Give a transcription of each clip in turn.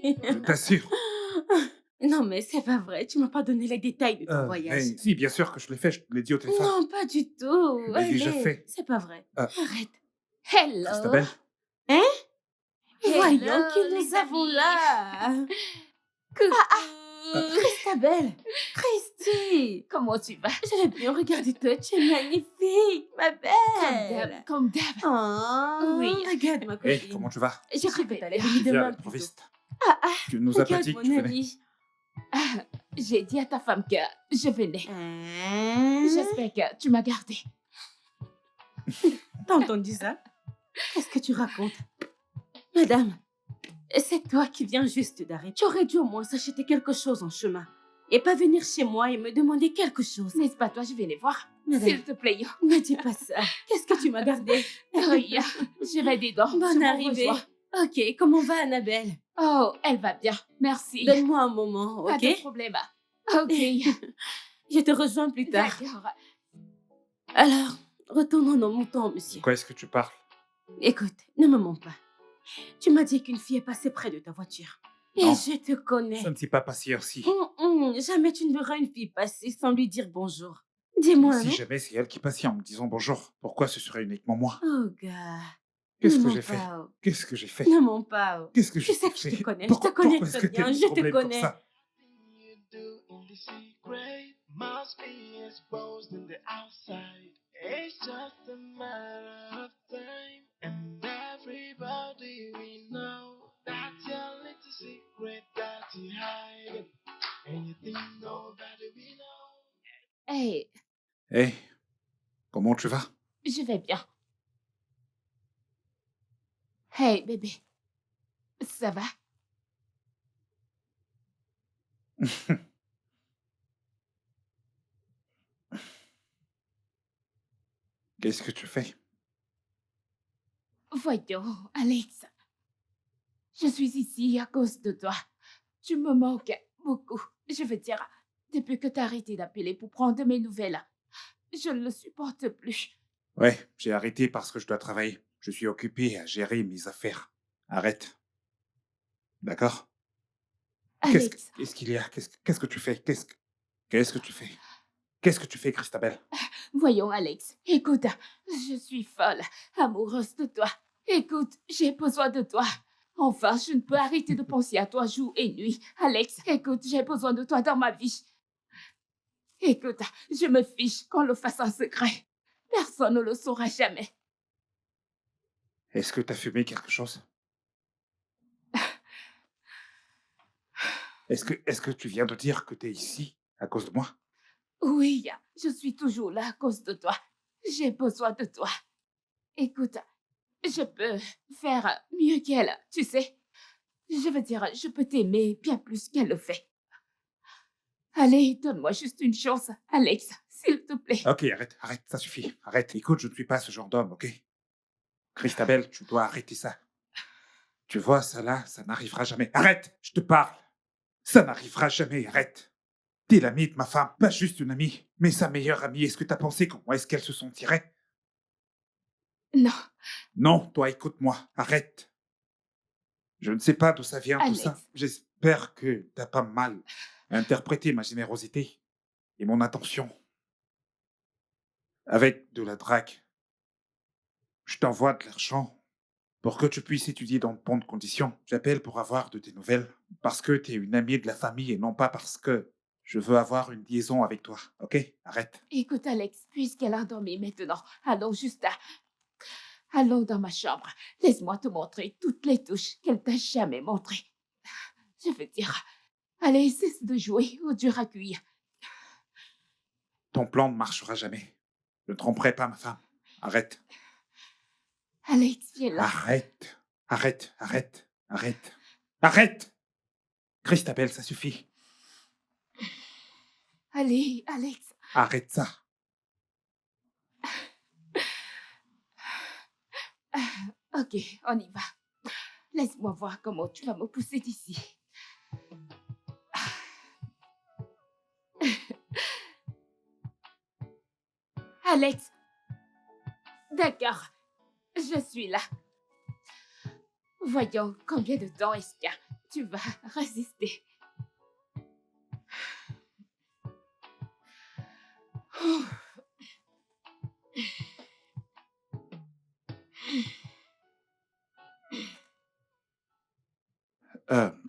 Je t'assure. Non, mais c'est pas vrai, tu m'as pas donné les détails de ton voyage. Mais si, bien sûr que je l'ai fait, je te l'ai dit au téléphone. Non, pas du Je tout. l'ai déjà Allez, fait. c'est pas vrai. Euh, Arrête. Hello. Christabel, Hein? Voyons qui Hello, nous les avons amis. là. euh, Coucou. Christabel. Christy. Comment tu vas? Je vais bien regarder toi, tu es magnifique, ma belle. Comme d'hab. Oh, Oui. regarde ma hey, copine. comment tu vas? J'ai cru que t'allais Tu venir Tu viens à demain plutôt. l'improviste. Ah, Tu nous as pas regarde dit que mon tu venais. ami. Ah, j'ai dit à ta femme que je venais. Hein? J'espère que tu m'as gardé. T'as entendu ça? Qu'est-ce que tu racontes? Madame, c'est toi qui viens juste d'arrêter. Tu aurais dû au moins s'acheter quelque chose en chemin. Et pas venir chez moi et me demander quelque chose. N'est-ce pas toi, je vais les voir. Madame. S'il te plaît. Ne dis pas ça. Qu'est-ce que tu m'as gardé? Oui, je vais dedans. Bonne Je vous arrivée. rejoins. Ok, comment va Annabelle? Oh, elle va bien. Merci. Donne-moi un moment, Pas ok? de problème. Ok. Je te rejoins plus tard. D'accord. Alors, retournons dans mon temps, monsieur. Quoi est-ce que tu parles? Écoute, ne me mens pas. Tu m'as dit qu'une fille est passée près de ta voiture. Et Non. je te connais. Ça ne s'est pas passé ainsi. Jamais tu ne verras une fille passer sans lui dire bonjour. Dis-moi, Si non? jamais c'est elle qui passait en me disant bonjour, pourquoi ce serait uniquement moi? Oh, gars. Qu'est-ce Ne que mens j'ai fait? pas, oh. Qu'est-ce que j'ai fait? Ne mens pas, oh. Qu'est-ce que Tu j'ai sais que je fait? te connais. Pourquoi Je te connais est-ce très que t'as bien. des Je te problèmes pour connais. ça? You do in the secret must be exposed in the outside. It's just a matter of time, and everybody we know that's your little secret that you hide, and you think nobody will know. Hey, Hey, comment tu vas? je vais bien. Hey, bébé. Ça va? Qu'est-ce que tu fais? Voyons, Alex. Je suis ici à cause de toi. Tu me manques beaucoup. Je veux dire, depuis que t'as arrêté d'appeler pour prendre mes nouvelles, je ne le supporte plus. Ouais, j'ai arrêté parce que je dois travailler. Je suis occupé à gérer mes affaires. Arrête. D'accord? Alex, Qu'est-ce qu'il y a? Qu'est-ce que tu fais? Qu'est-ce que tu fais? Qu'est-ce que tu fais, Christabel? voyons, Alex. Écoute, je suis folle, amoureuse de toi. Écoute, j'ai besoin de toi. Enfin, je ne peux arrêter de penser à toi jour et nuit. Alex, écoute, j'ai besoin de toi dans ma vie. Écoute, je me fiche qu'on le fasse en secret. Personne ne le saura jamais. Est-ce que t'as fumé quelque chose? Est-ce que tu viens de dire que t'es ici à cause de moi? Oui, je suis toujours là à cause de toi. J'ai besoin de toi. Écoute, je peux faire mieux qu'elle, tu sais. Je veux dire, je peux t'aimer bien plus qu'elle le fait. Allez, donne-moi juste une chance, Alex, s'il te plaît. Ok, arrête, ça suffit. Arrête. Écoute, je ne suis pas ce genre d'homme, ok? Christabel, tu dois arrêter ça. Tu vois, ça là, ça n'arrivera jamais. Arrête, je te parle. Ça n'arrivera jamais, arrête. T'es l'amie de ma femme, pas juste une amie, mais sa meilleure amie. Est-ce que t'as pensé comment est-ce qu'elle se sentirait? Non, Non, toi, écoute-moi, arrête. Je ne sais pas d'où ça vient tout Alex. ça. J'espère que t'as pas mal interprété ma générosité et mon attention. Avec de la drague, je t'envoie de l'argent pour que tu puisses étudier dans de bonnes conditions. J'appelle pour avoir de tes nouvelles parce que t'es une amie de la famille et non pas parce que je veux avoir une liaison avec toi. Ok? Arrête. Écoute, Alex, puisqu'elle a dormi maintenant, allons dans ma chambre. Laisse-moi te montrer toutes les touches qu'elle t'a jamais montrées. Je veux dire, allez, cesse de jouer au dur à cuire. Ton plan ne marchera jamais. Je ne tromperai pas ma femme. Arrête. Alex, viens là. Arrête. Arrête. Christabel, ça suffit. Allez, Alex. Arrête ça. Ok, on y va. Laisse-moi voir comment tu vas me pousser d'ici. Alex. D'accord, je suis là. Voyons, combien de temps est-ce qu'il y a? Tu vas résister.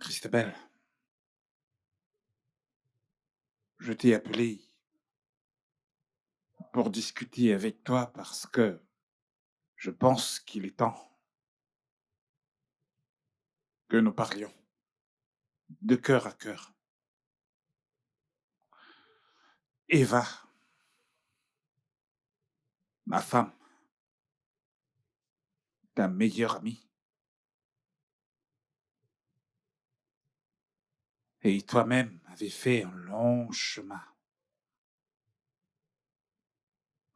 Christabel, je t'ai appelé pour discuter avec toi parce que je pense qu'il est temps que nous parlions de cœur à cœur. Eva, ma femme, ta meilleure amie, et toi-même avez fait un long chemin.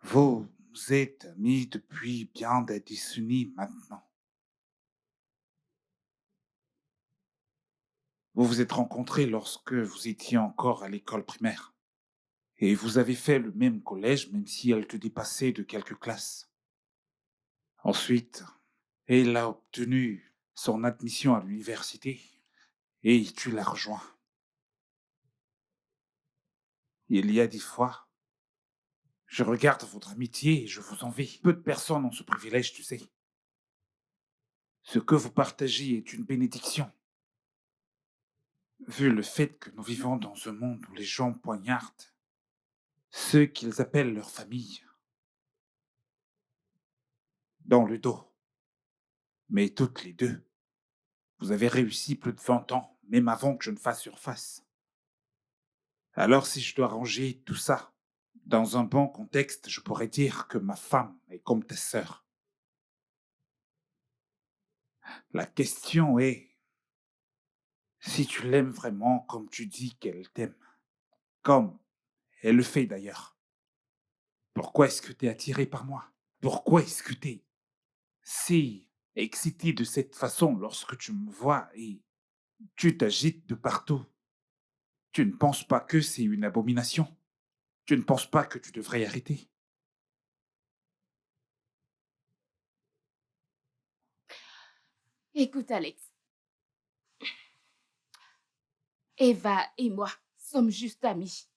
Vous êtes amis depuis bien des décennies maintenant. Vous vous êtes rencontrés lorsque vous étiez encore à l'école primaire. Et vous avez fait le même collège, même si elle te dépassait de quelques classes. Ensuite, elle a obtenu son admission à l'université et tu l'as rejoint. Il y a des fois, je regarde votre amitié et je vous envie. Peu de personnes ont ce privilège, tu sais. Ce que vous partagez est une bénédiction. Vu le fait que nous vivons dans un monde où les gens poignardent ceux qu'ils appellent leur famille dans le dos. Mais toutes les deux, vous avez réussi plus de 20 ans, même avant que je ne fasse surface. Alors si je dois ranger tout ça dans un bon contexte, je pourrais dire que ma femme est comme ta sœur. La question est, si tu l'aimes vraiment comme tu dis qu'elle t'aime, comme elle le fait d'ailleurs, pourquoi est-ce que tu es attiré par moi? Pourquoi est-ce que tu es si excité de cette façon lorsque tu me vois et tu t'agites de partout? Tu ne penses pas que c'est une abomination? Tu ne penses pas que tu devrais arrêter? Écoute, Alex. Eva et moi sommes juste amis.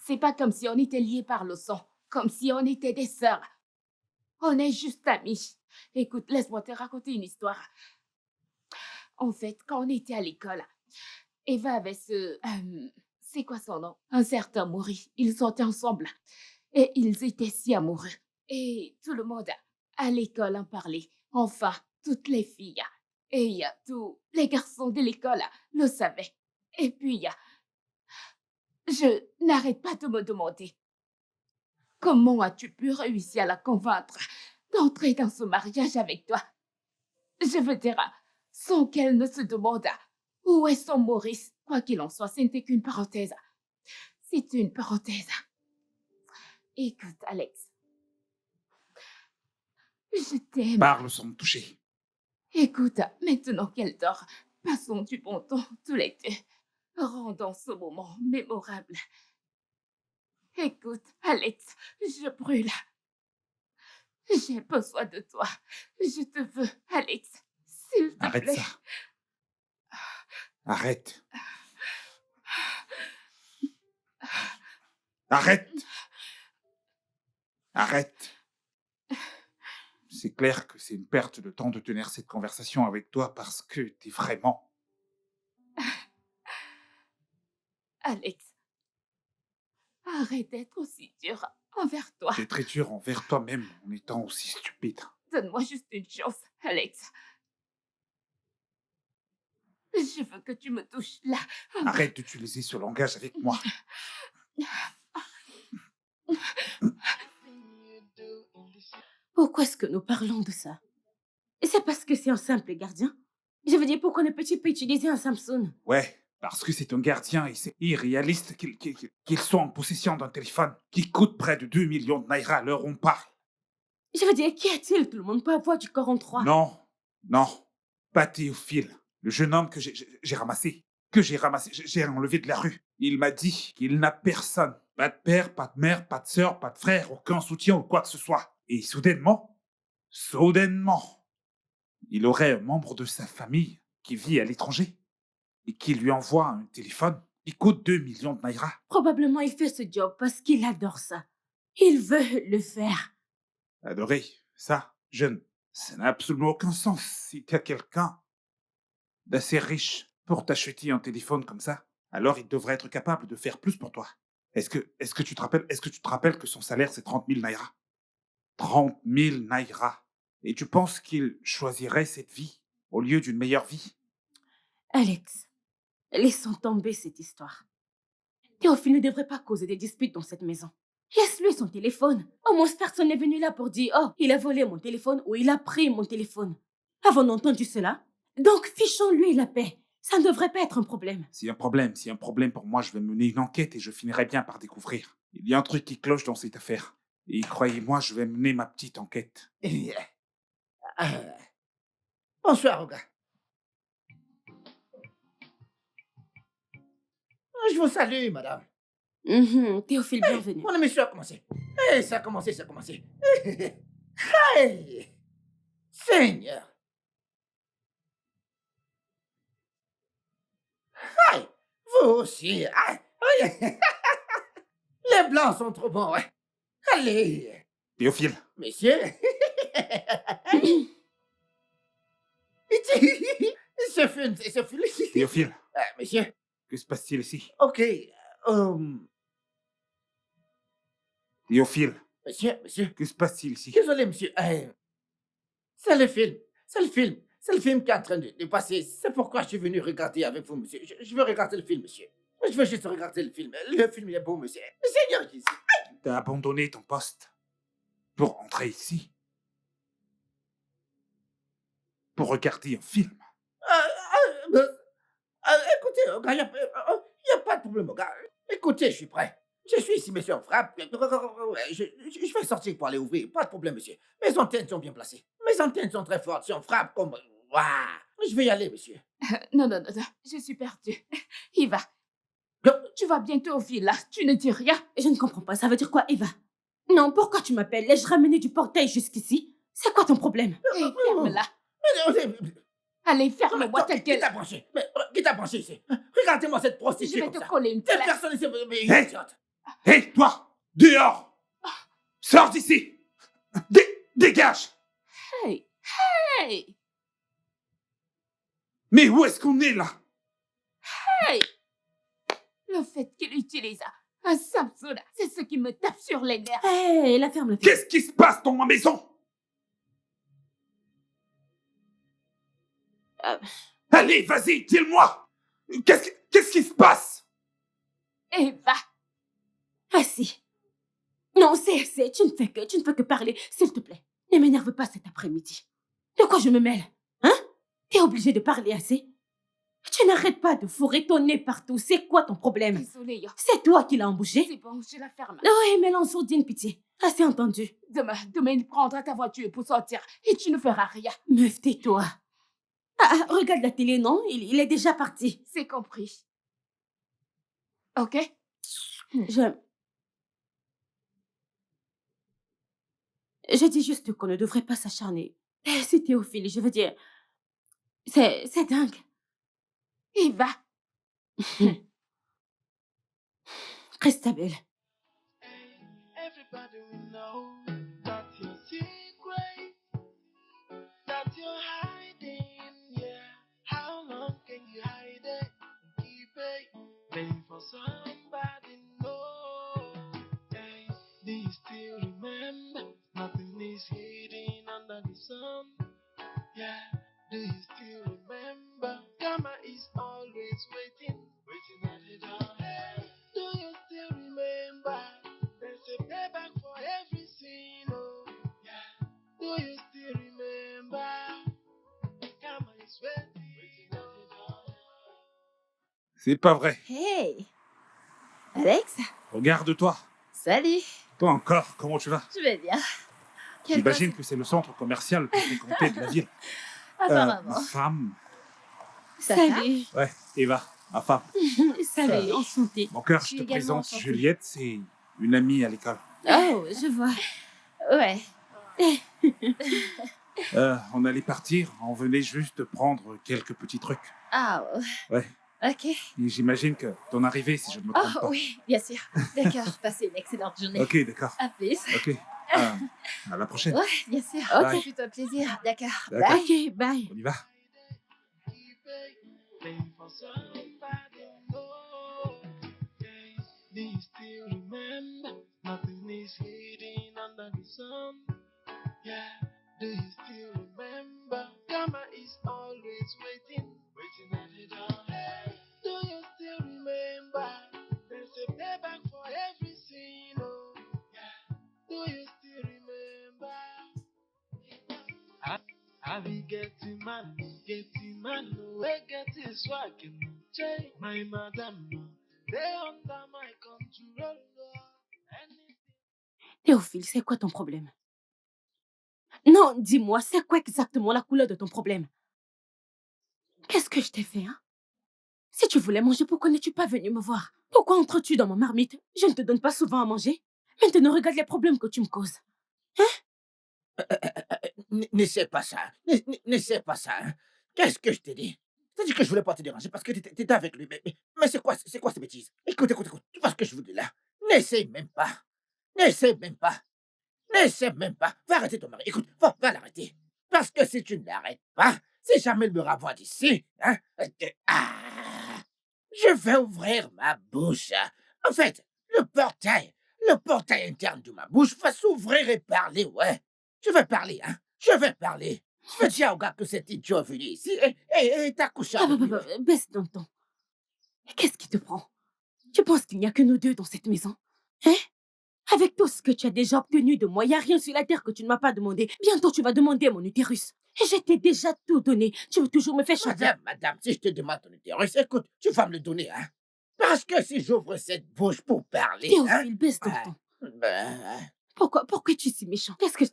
C'est pas comme si on était liés par le sang, comme si on était des sœurs. On est juste amis. Écoute, laisse-moi te raconter une histoire. En fait, quand on était à l'école, Eva avait c'est quoi son nom? Un certain Maury. Ils sortaient ensemble. Et ils étaient si amoureux. Et tout le monde à l'école en parlait. Enfin, toutes les filles. Et tous les garçons de l'école le savaient. Et puis, je n'arrête pas de me demander, comment as-tu pu réussir à la convaincre d'entrer dans ce mariage avec toi? Je veux dire, sans qu'elle ne se demande où est son Maurice. Quoi qu'il en soit, ce n'était qu'une parenthèse. C'est une parenthèse. Écoute, Alex, je t'aime. Parle sans me toucher. Écoute, maintenant qu'elle dort, passons du bon temps tous les deux. Rendons ce moment mémorable. Écoute, Alex, je brûle. J'ai besoin de toi. Je te veux, Alex. S'il te Arrête plaît. ça. Arrête. Arrête. Arrête. C'est clair que c'est une perte de temps de tenir cette conversation avec toi parce que t'es vraiment... Alex, arrête d'être aussi dur envers toi. T'es très dur envers toi-même en étant aussi stupide. Donne-moi juste une chance, Alex. Je veux que tu me touches là. Arrête d'utiliser ce langage avec moi. Pourquoi est-ce que nous parlons de ça? Et c'est parce que c'est un simple gardien? Je veux dire, pourquoi ne peut-il pas utiliser un Samsung? Ouais, parce que c'est un gardien et c'est irréaliste qu'il soit en possession d'un téléphone qui coûte près de 2 millions de naira à l'heure où on parle. Je veux dire, qu'y a-t-il? Tout le monde peut avoir du 43. Non, pas Théophile, le jeune homme que j'ai ramassé, j'ai enlevé de la rue. Il m'a dit qu'il n'a personne, pas de père, pas de mère, pas de sœur, pas de frère, aucun soutien ou quoi que ce soit. Et soudainement, il aurait un membre de sa famille qui vit à l'étranger. et qui lui envoie un téléphone qui coûte 2 millions de naira. Probablement, il fait ce job parce qu'il adore ça. Il veut le faire. Adoré, ça, jeune, ça n'a absolument aucun sens. Si tu as quelqu'un d'assez riche pour t'acheter un téléphone comme ça, alors il devrait être capable de faire plus pour toi. Est-ce que tu te rappelles que son salaire, c'est 30 000 naira? 30 000 naira. Et tu penses qu'il choisirait cette vie au lieu d'une meilleure vie? Alex, laissons tomber cette histoire. Théophile ne devrait pas causer des disputes dans cette maison. Laisse-lui son téléphone. Au moins, personne n'est venu là pour dire « Oh, il a volé mon téléphone » ou « Il a pris mon téléphone ». Avons-nous entendu cela? Donc, fichons-lui la paix. Ça ne devrait pas être un problème. S'il y a un problème pour moi, je vais mener une enquête et je finirai bien par découvrir. Il y a un truc qui cloche dans cette affaire. Et croyez-moi, je vais mener ma petite enquête. Bonsoir, Oga. Je vous salue, madame. Théophile, bienvenue. Mon émission a commencé. Ça a commencé. Hey, Seigneur. Hey, vous aussi. Les blancs sont trop bons, ouais. Allez, Théophile, monsieur. C'est fini. Théophile, Monsieur, que se passe-t-il ici? ok. Théophile, Monsieur. que se passe-t-il ici? Désolé, monsieur. C'est le film. C'est le film qui est en train de passer. C'est pourquoi je suis venu regarder avec vous, monsieur. Je veux regarder le film, monsieur. Je veux juste regarder le film. Le film, il est beau, monsieur. Seigneur Jésus. T'as abandonné ton poste pour entrer ici? Pour regarder un film? Écoutez, il n'y a pas de problème, gars. Écoutez, je suis prêt. Je suis ici, monsieur, on frappe. Je vais sortir pour aller ouvrir. Pas de problème, monsieur. Mes antennes sont bien placées. Mes antennes sont très fortes. Si on frappe comme... Waouh. Je vais y aller, monsieur. Non, je suis perdue. Eva, tu vas bientôt au village, tu ne dis rien. Je ne comprends pas. Ça veut dire quoi, Eva? Non, pourquoi tu m'appelles? L'ai-je ramené du portail jusqu'ici? C'est quoi ton problème? Hé, ferme-la. Allez, ferme-moi ta Qui gueule. t'a branché? Qui t'a branché ici? Regardez-moi cette Je prostituée vais comme te ça. coller une Cette plaque. personne ici, mais Hey. idiote. Hé, toi! Dehors! Sors d'ici! Dégage! Hey. Mais où est-ce qu'on est, là? Le fait qu'il utilise un Samsung, c'est ce qui me tape sur les nerfs. Hé, la ferme. Qu'est-ce qui se passe dans ma maison? Allez, vas-y, dis-le-moi! Qu'est-ce qui se passe? Eva, Ah si. Non, c'est assez. Tu ne fais que parler. S'il te plaît, ne m'énerve pas cet après-midi. De quoi je me mêle? Hein? T'es obligé de parler assez? Tu n'arrêtes pas de fourrer ton nez partout. C'est quoi ton problème? désolée. C'est toi qui l'as embauché? C'est bon, je la ferme. Oui, mais l'ensourdine, pitié. Assez entendu. Demain, il prendra ta voiture pour sortir et tu ne feras rien. Meuf, tais-toi. Regarde la télé, non? Il est déjà parti. C'est compris. Ok? Je dis juste qu'on ne devrait pas s'acharner. C'est Théophile, je veux dire. C'est dingue. Eva, Christabel. Everybody will know that your secret, that you're hiding, yeah. How long can you hide it? Keep it, waiting for somebody to know. Hey, do you still remember? Nothing is hidden under the sun. Yeah, do you still remember? Karma is always waiting at the door. Do you still remember? There's a payback for every sin, oh, yeah. Do you still remember? Karma is waiting at the door. C'est pas vrai. Hey Alex, Regarde-toi. salut. Toi encore, comment tu vas? Je vais bien. J'imagine que c'est le centre commercial le plus fréquenté de la ville. Apparemment. Ma femme. Salut. Ouais, Eva, ma femme. Salut, enchantée. Mon cœur, Je je suis te également présente enchantée. Juliette, c'est une amie à l'école. Oh, je vois. Ouais. On allait partir, on venait juste prendre quelques petits trucs. Ah, Ouais. Ok. Et j'imagine que ton arrivée, si je ne me trompe Oh pas. oui, bien sûr. D'accord, passez une excellente journée. Ok, d'accord. À plus. Ok. À la prochaine. Ouais, bien sûr. Bye. Ok, plutôt un plaisir. D'accord. D'accord. Bye. Ok, bye. On y va. Playing for somebody, no. Yeah, do you still remember? Nothing is hidden under the sun. Yeah, do you still remember? Karma is always waiting at the door. Do you still remember? There's a payback for every sin. Oh, yeah. Do you still remember? I be getting man, we getting swag, Jay, my madam, they under my control. Anything. Théophile, c'est quoi ton problème? Non, dis-moi, c'est quoi exactement la couleur de ton problème? Qu'est-ce que je t'ai fait, hein? Si tu voulais manger, pourquoi n'es-tu pas venu me voir? Pourquoi entres-tu dans ma marmite? Je ne te donne pas souvent à manger. Maintenant, regarde les problèmes que tu me causes. N'essaie pas ça. N'essaie pas ça. Hein. Qu'est-ce que je t'ai dit? Je t'ai dit que je voulais pas te déranger parce que t'étais avec lui. Mais c'est quoi ces bêtises? Écoute. Tu vois ce que je vous dis là? N'essaie même pas. N'essaie même pas. N'essaie même pas. Va arrêter ton mari. Écoute, va l'arrêter. Parce que si tu ne l'arrêtes pas, si jamais il me renvoie d'ici, hein, je vais ouvrir ma bouche. En fait, le portail interne de ma bouche va s'ouvrir et parler, ouais. Je vais parler, hein. Je vais parler. Je vais dire au gars que cet idiot est venu ici et t'as couché avec lui. Baisse ton ton. Qu'est-ce qui te prend? Tu penses qu'il n'y a que nous deux dans cette maison? Hein? Avec tout ce que tu as déjà obtenu de moi, il n'y a rien sur la terre que tu ne m'as pas demandé. Bientôt, tu vas demander mon utérus. Et je t'ai déjà tout donné. Tu veux toujours me faire chanter. Madame, si je te demande ton utérus, écoute, tu vas me le donner, hein. Parce que si j'ouvre cette bouche pour parler, hein. Théophile, baisse ton ton. Pourquoi tu es si méchant? Qu'est-ce que je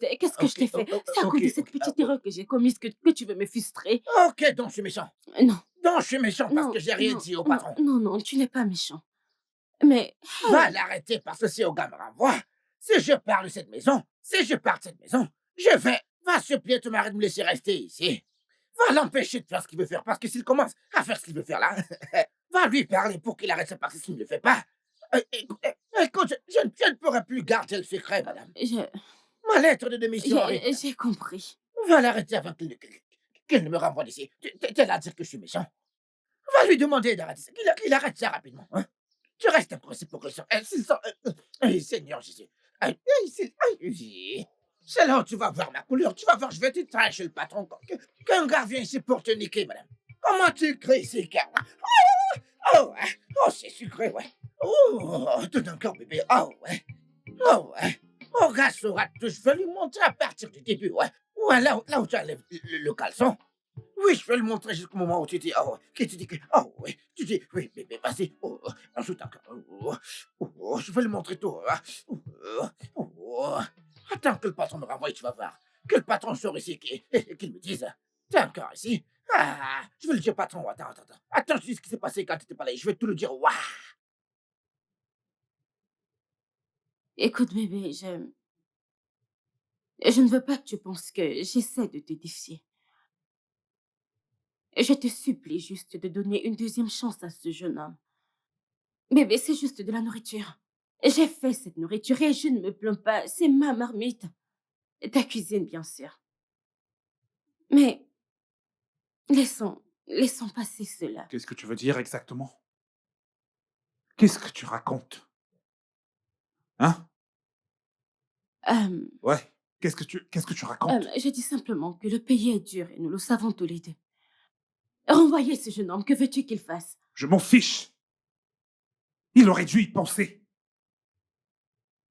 t'ai fait? C'est à cause de cette petite erreur que j'ai commise que tu veux me frustrer. Ok, donc je suis méchant. Non. Donc je suis méchant parce Non, que j'ai rien dit au patron. Non, tu n'es pas méchant. Mais... Va l'arrêter parce que si au gars me renvoie, si je pars de cette maison, je vais... Va supplier ton mari de me laisser rester ici. Va l'empêcher de faire ce qu'il veut faire parce que s'il commence à faire ce qu'il veut faire là, va lui parler pour qu'il arrête ça parce qu'il ne le fait pas. Écoute, je ne pourrai plus garder le secret, madame. Ma lettre de démission arrive. J'ai compris. Va l'arrêter avant qu'il ne me renvoie d'ici. T'es là à dire que je suis méchant. Va lui demander d'arrêter ça. Qu'il arrête ça rapidement. Hein. Tu restes impressé pour que ça... Seigneur Jésus. C'est là où tu vas voir ma couleur. Tu vas voir, je vais te traiter chez le patron. Qu'un gars vient ici pour te niquer, madame. Comment tu crées ces gars? Oh, ouais. Oh, c'est sucré, ouais. Oh, tout encore, bébé. Oh, ouais. Oh, ouais. Oh, gars, saura tout. Je vais lui montrer à partir du début, ouais. Ouais, là où tu enlèves le caleçon. Oui, je vais le montrer jusqu'au moment où tu dis, oh, que tu dis que, oh, oui, tu dis, oui, bébé, vas-y, ajoute encore, je vais le montrer tout, attends que le patron me renvoie, tu vas voir, que le patron sort ici, qu'il me dise, t'es encore ici, je vais le dire au patron, attends, je dis ce qui s'est passé quand t'étais pas là, je vais tout le dire, waouh. Écoute, bébé, je ne veux pas que tu penses que j'essaie de te défier. Je te supplie juste de donner une deuxième chance à ce jeune homme. Bébé, c'est juste de la nourriture. J'ai fait cette nourriture et je ne me plains pas. C'est ma marmite. Ta cuisine, bien sûr. Mais laissons passer cela. Qu'est-ce que tu veux dire exactement? Qu'est-ce que tu racontes? Hein? Ouais. Qu'est-ce que tu racontes? Je dis simplement que le pays est dur et nous le savons tous les deux. Renvoyez ce jeune homme, que veux-tu qu'il fasse? Je m'en fiche. Il aurait dû y penser.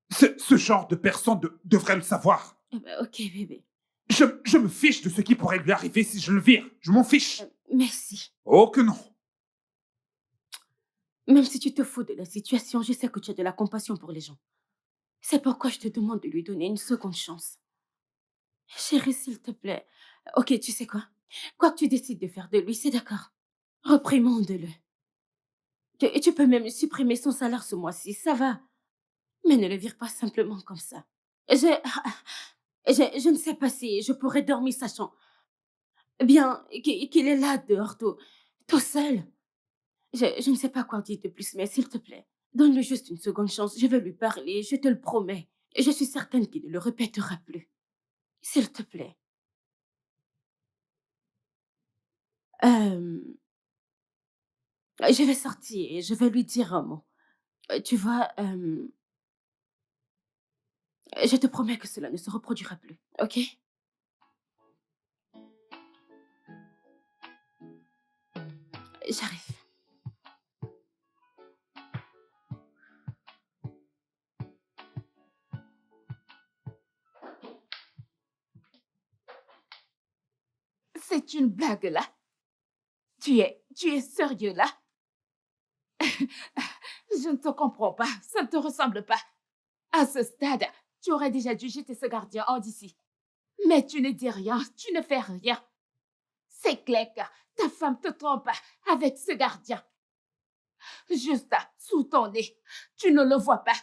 Ce genre de personne devrait le savoir. Ok, bébé. Je me fiche de ce qui pourrait lui arriver si je le vire. Je m'en fiche. Merci. Oh que non. Même si tu te fous de la situation, je sais que tu as de la compassion pour les gens. C'est pourquoi je te demande de lui donner une seconde chance. Chérie, s'il te plaît. Ok, tu sais quoi? Quoi que tu décides de faire de lui, c'est d'accord. Reprimande-le. Tu peux même supprimer son salaire ce mois-ci, ça va. Mais ne le vire pas simplement comme ça. Je ne sais pas si je pourrais dormir sachant bien qu'il est là dehors tout seul. Je ne sais pas quoi dire de plus, mais s'il te plaît, donne-lui juste une seconde chance. Je vais lui parler, je te le promets. Et je suis certaine qu'il ne le répétera plus. S'il te plaît. Euh, je vais sortir et je vais lui dire un mot. Tu vois, je te promets que cela ne se reproduira plus, ok? J'arrive. C'est une blague là? Tu es sérieux là? Je ne te comprends pas, ça ne te ressemble pas. À ce stade, tu aurais déjà dû jeter ce gardien hors d'ici. Mais tu ne dis rien, tu ne fais rien. C'est clair que ta femme te trompe avec ce gardien. Juste sous ton nez, tu ne le vois pas.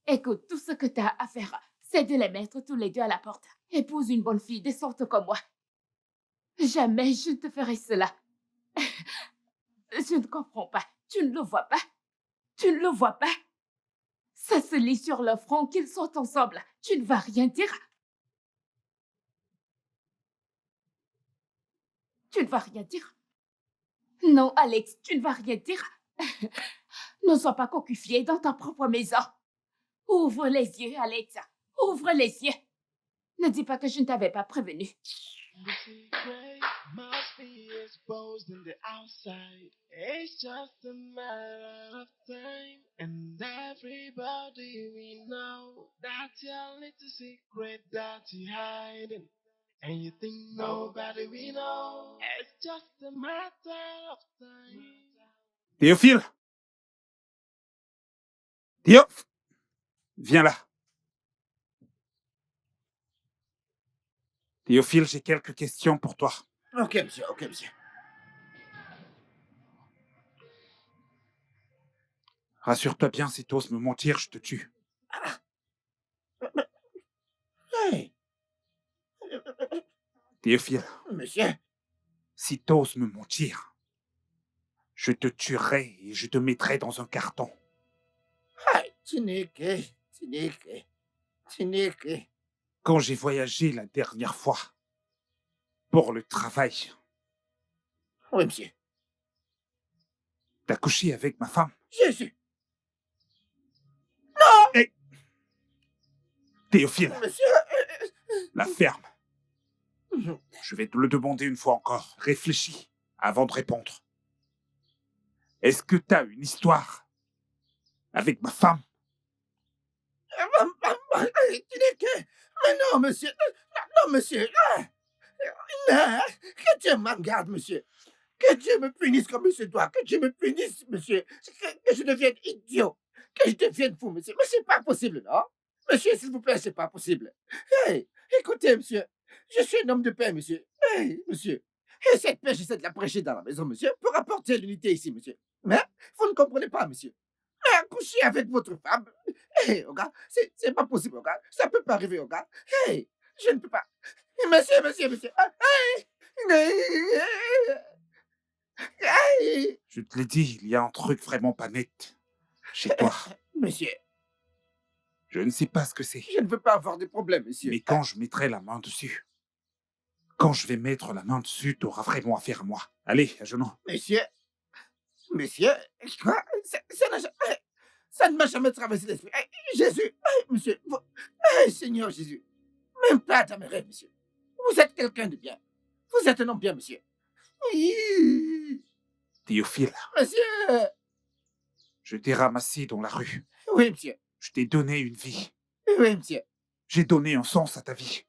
Écoute, tout ce que tu as à faire, c'est de les mettre tous les deux à la porte. Épouse une bonne fille décente comme moi. Jamais je ne te ferai cela. Je ne comprends pas. Tu ne le vois pas? Tu ne le vois pas? Ça se lit sur leur front qu'ils sont ensemble. Tu ne vas rien dire? Tu ne vas rien dire? Non, Alex, tu ne vas rien dire. Ne sois pas cocufié dans ta propre maison. Ouvre les yeux, Alex. Ouvre les yeux. Ne dis pas que je ne t'avais pas prévenu. The secret must be exposed in the outside. It's just a matter of time, and everybody we know that your little secret that you're hiding. And you think nobody we know. It's just a matter of time. Théophile! Théo! Viens là. Théophile, j'ai quelques questions pour toi. Ok, monsieur, ok, monsieur. Rassure-toi bien, si t'oses me mentir, je te tue. Hey, Théophile, monsieur. si t'oses me mentir, je te tuerai et je te mettrai dans un carton. Hey, Tineke. Quand j'ai voyagé la dernière fois pour le travail, Oui, monsieur. t'as couché avec ma femme. Jésus. Théophile, Monsieur. la ferme. Je vais te le demander une fois encore. Réfléchis avant de répondre. Est-ce que t'as une histoire avec ma femme? Tineke. Mais non, monsieur. Non, monsieur. Non. Que Dieu m'en garde, monsieur. Que Dieu me punisse comme monsieur doit. Que Dieu me punisse, monsieur. Que je devienne idiot. Que je devienne fou, monsieur. Mais c'est pas possible, non? Monsieur, s'il vous plaît, c'est pas possible. Hey, écoutez, monsieur. Je suis un homme de paix, monsieur. Hey, monsieur. Et cette paix, j'essaie de la prêcher dans la maison, monsieur, pour apporter l'unité ici, monsieur. Mais vous ne comprenez pas, monsieur. Coucher avec votre femme. Hey, regarde, c'est pas possible, regarde. Ça peut pas arriver, regarde. Hey, je ne peux pas. Monsieur. Hey. Je te l'ai dit, il y a un truc vraiment pas net chez toi. Monsieur, Je ne sais pas ce que c'est. je ne veux pas avoir de problème, monsieur. Mais quand je mettrai la main dessus, quand je vais mettre la main dessus, t'auras vraiment affaire à moi. Allez, à genoux. Monsieur, quoi? Ça ne m'a jamais traversé l'esprit. Hey, Jésus, hey, monsieur, hey, Seigneur Jésus, même pas dans mes rêves, monsieur. Vous êtes quelqu'un de bien. Vous êtes un homme bien, monsieur. Oui, Théophile, monsieur. je t'ai ramassé dans la rue. Oui, monsieur. Je t'ai donné une vie. Oui, monsieur. J'ai donné un sens à ta vie.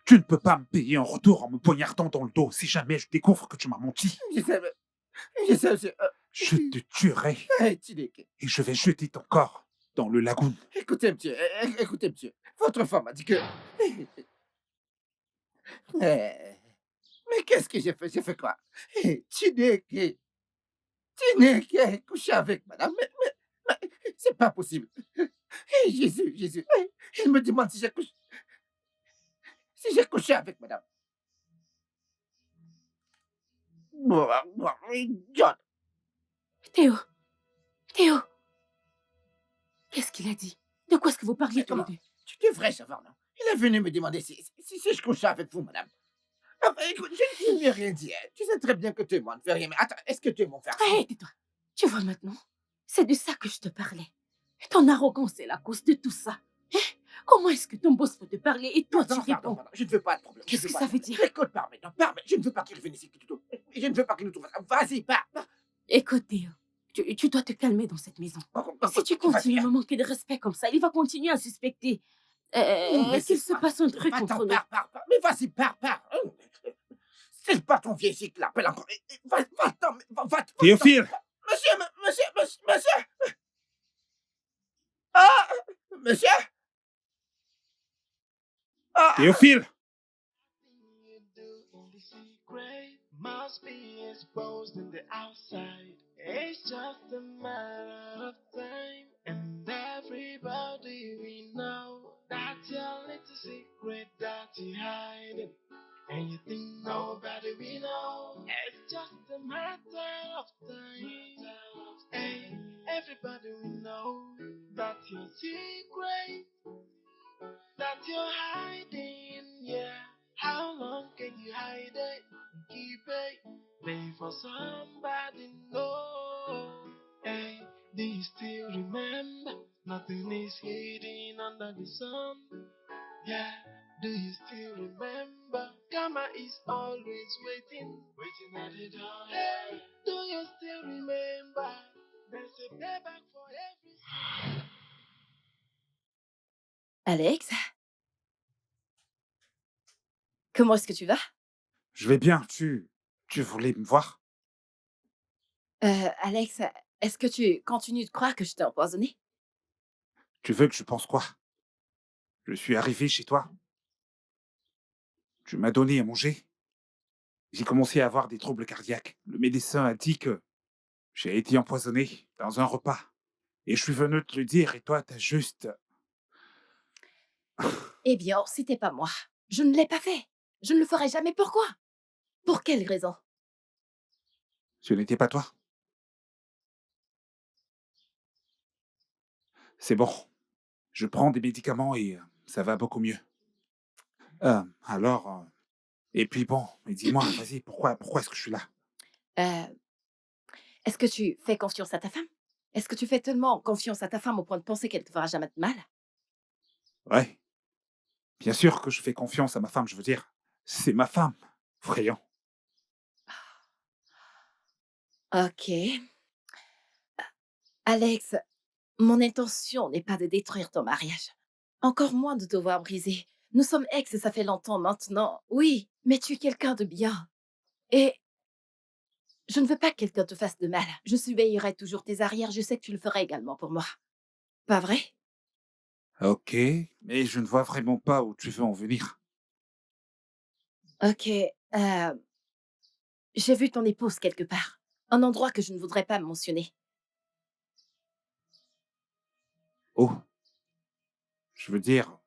Tu ne peux pas me payer en retour en me poignardant dans le dos si jamais je découvre que tu m'as menti. Je sais, monsieur. Je te tuerai Hey, Tineke. et je vais jeter ton corps dans le lagoon. Écoutez, monsieur. Votre femme a dit que. Mais qu'est-ce que j'ai fait? J'ai fait quoi? Tineke, coucher avec madame. Mais c'est pas possible. Jésus. Il me demande si j'ai couché avec madame. Idiote. Théo, Théo, qu'est-ce qu'il a dit? De quoi est-ce que vous parliez Mais tous les comment? deux? Tu devrais savoir, non? Il est venu me demander si je couchais avec vous, madame. Ah, bah, écoute, je ne lui ai rien dit. Hein. Tu sais très bien que tu es moi, ne fais rien. Mais attends, est-ce que tu es mon frère? Hé, tais-toi. Tu vois maintenant? C'est de ça que je te parlais. Ton arrogance est la cause de tout ça. Hein? Comment est-ce que ton boss peut te parler et toi tu réponds? Pardon. Je ne veux pas de problème. Qu'est-ce que ça veut dire? Écoute, pars maintenant. Je ne veux pas qu'il revienne ici du tout. Je ne veux pas qu'il nous trouve. Vas-y, pars. Écoute, Théo, tu dois te calmer dans cette maison. Si tu continues à me manquer de respect comme ça, il va continuer à suspecter qu'il se passe un truc entre nous. Pars. Mais vas-y, pars. C'est pas ton vieil ici qui l'appelle encore. Va-t'en, va. Théophile! Monsieur! Ah! Monsieur! Ah! Théophile! You do in the secret must be exposed in the outside. It's just a matter of time, and everybody we know that your little secret that you hide, and you think nobody we know. It's just a matter of time. Hey, everybody we know that your secret that you're hiding, yeah. How long can you hide it? Keep it, wait for somebody know. Hey, do you still remember? Nothing is hidden under the sun. Yeah, do you still remember? Karma is always waiting at the door. Hey, do you still remember? There's a payback for every. Alex? Comment est-ce que tu vas? Je vais bien. Tu voulais me voir? Alex, est-ce que tu continues de croire que je t'ai empoisonné? Tu veux que je pense quoi? Je suis arrivé chez toi. Tu m'as donné à manger. J'ai commencé à avoir des troubles cardiaques. Le médecin a dit que j'ai été empoisonné dans un repas. Et je suis venu te le dire et toi, t'as juste... Eh bien, c'était pas moi. Je ne l'ai pas fait. Je ne le ferai jamais. Pourquoi? Pour quelle raison? Ce n'était pas toi. C'est bon. Je prends des médicaments et ça va beaucoup mieux. Alors... Et puis bon, mais dis-moi, vas-y, pourquoi est-ce que je suis là? Est-ce que tu fais confiance à ta femme? Est-ce que tu fais tellement confiance à ta femme au point de penser qu'elle te fera jamais de mal? Ouais. Bien sûr que je fais confiance à ma femme, je veux dire. C'est ma femme. Effrayant. Ok. Alex, mon intention n'est pas de détruire ton mariage. Encore moins de te voir briser. Nous sommes ex et ça fait longtemps maintenant. Oui, mais tu es quelqu'un de bien. Et je ne veux pas que quelqu'un te fasse de mal. Je surveillerai toujours tes arrières. Je sais que tu le ferais également pour moi. Pas vrai? Ok, mais je ne vois vraiment pas où tu veux en venir. Ok. J'ai vu ton épouse quelque part. Un endroit que je ne voudrais pas mentionner. Oh. Je veux dire...